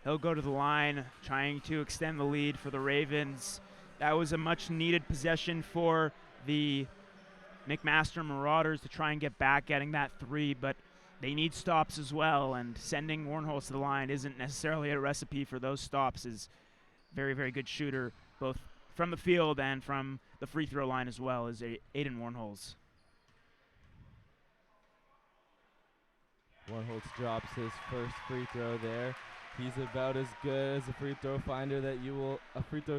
He'll go to the line, trying to extend the lead for the Ravens. That was a much-needed possession for the McMaster Marauders to try and get back, getting that 3, but they need stops as well, and sending Warnholtz to the line isn't necessarily a recipe for those stops. Is very good shooter, both from the field and from the free throw line as well, as Aiden Warnholtz. Warnholtz drops his first free throw there. He's about as good as a free throw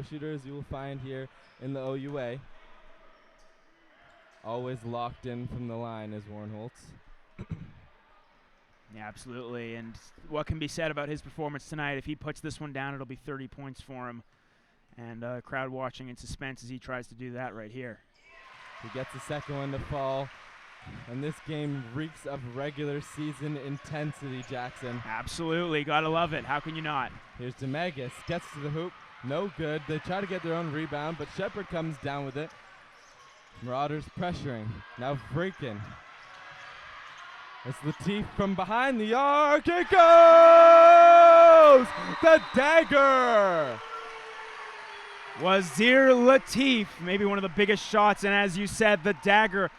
shooter as you will find here in the OUA. always locked in from the line is Warnholtz. Yeah, absolutely. And what can be said about his performance tonight? If he puts this one down, it'll be 30 points for him. And crowd watching in suspense as he tries to do that right here. He gets the second one to fall. And this game reeks of regular season intensity, Jackson. Absolutely. Gotta love it. How can you not? Here's Demegas. Gets to the hoop. No good. They try to get their own rebound, but Shepard comes down with it. Marauders pressuring. Now Vrekin. It's Latif from behind the arc. It goes! The dagger! Wazir Latif, maybe one of the biggest shots, and as you said, the dagger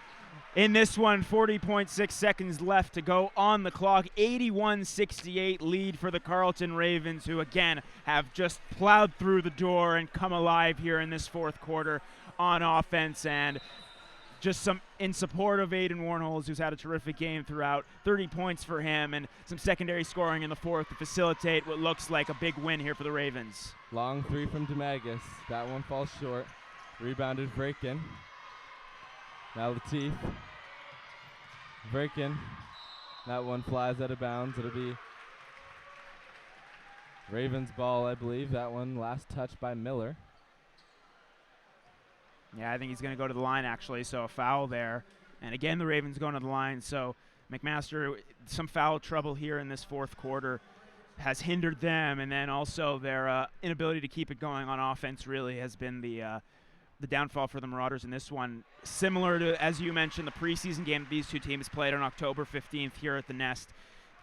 in this one. 40.6 seconds left to go on the clock. 81-68 lead for the Carleton Ravens, who again have just plowed through the door and come alive here in this fourth quarter on offense. And just some in support of Aiden Warnholtz, who's had a terrific game throughout. 30 points for him and some secondary scoring in the fourth to facilitate what looks like a big win here for the Ravens. Long three from Demegas. That one falls short. Rebounded Vrekin. Now Latif. Vrekin. That one flies out of bounds. It'll be Ravens ball, I believe. That one last touch by Miller. Yeah, I think he's going to go to the line, actually, so a foul there. And again, the Ravens going to the line. So McMaster, some foul trouble here in this fourth quarter has hindered them, and then also their inability to keep it going on offense really has been the downfall for the Marauders in this one. Similar to, as you mentioned, the preseason game these two teams played on October 15th here at the Nest.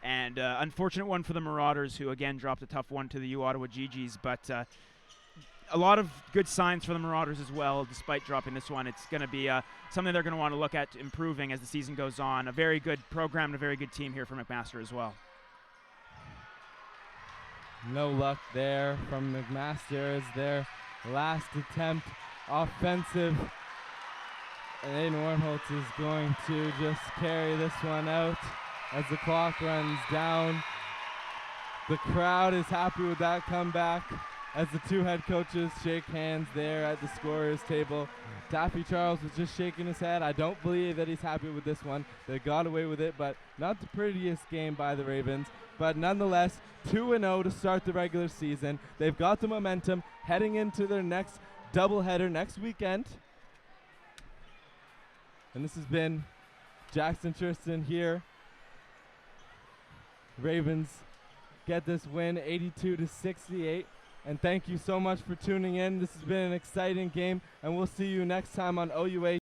And unfortunate one for the Marauders, who again dropped a tough one to the U Ottawa GGs, but a lot of good signs for the Marauders as well, despite dropping this one. It's going to be something they're going to want to look at improving as the season goes on. A very good program and a very good team here for McMaster as well. No luck there from McMaster as their last attempt offensive. And Aiden Warnholtz is going to just carry this one out as the clock runs down. The crowd is happy with that comeback as the two head coaches shake hands there at the scorer's table. Daffy Charles was just shaking his head. I don't believe that he's happy with this one. They got away with it, but not the prettiest game by the Ravens. But nonetheless, 2-0 to start the regular season. They've got the momentum heading into their next doubleheader next weekend. And this has been Jackson Tristan here. Ravens get this win 82-68. And thank you so much for tuning in. This has been an exciting game, and we'll see you next time on OUA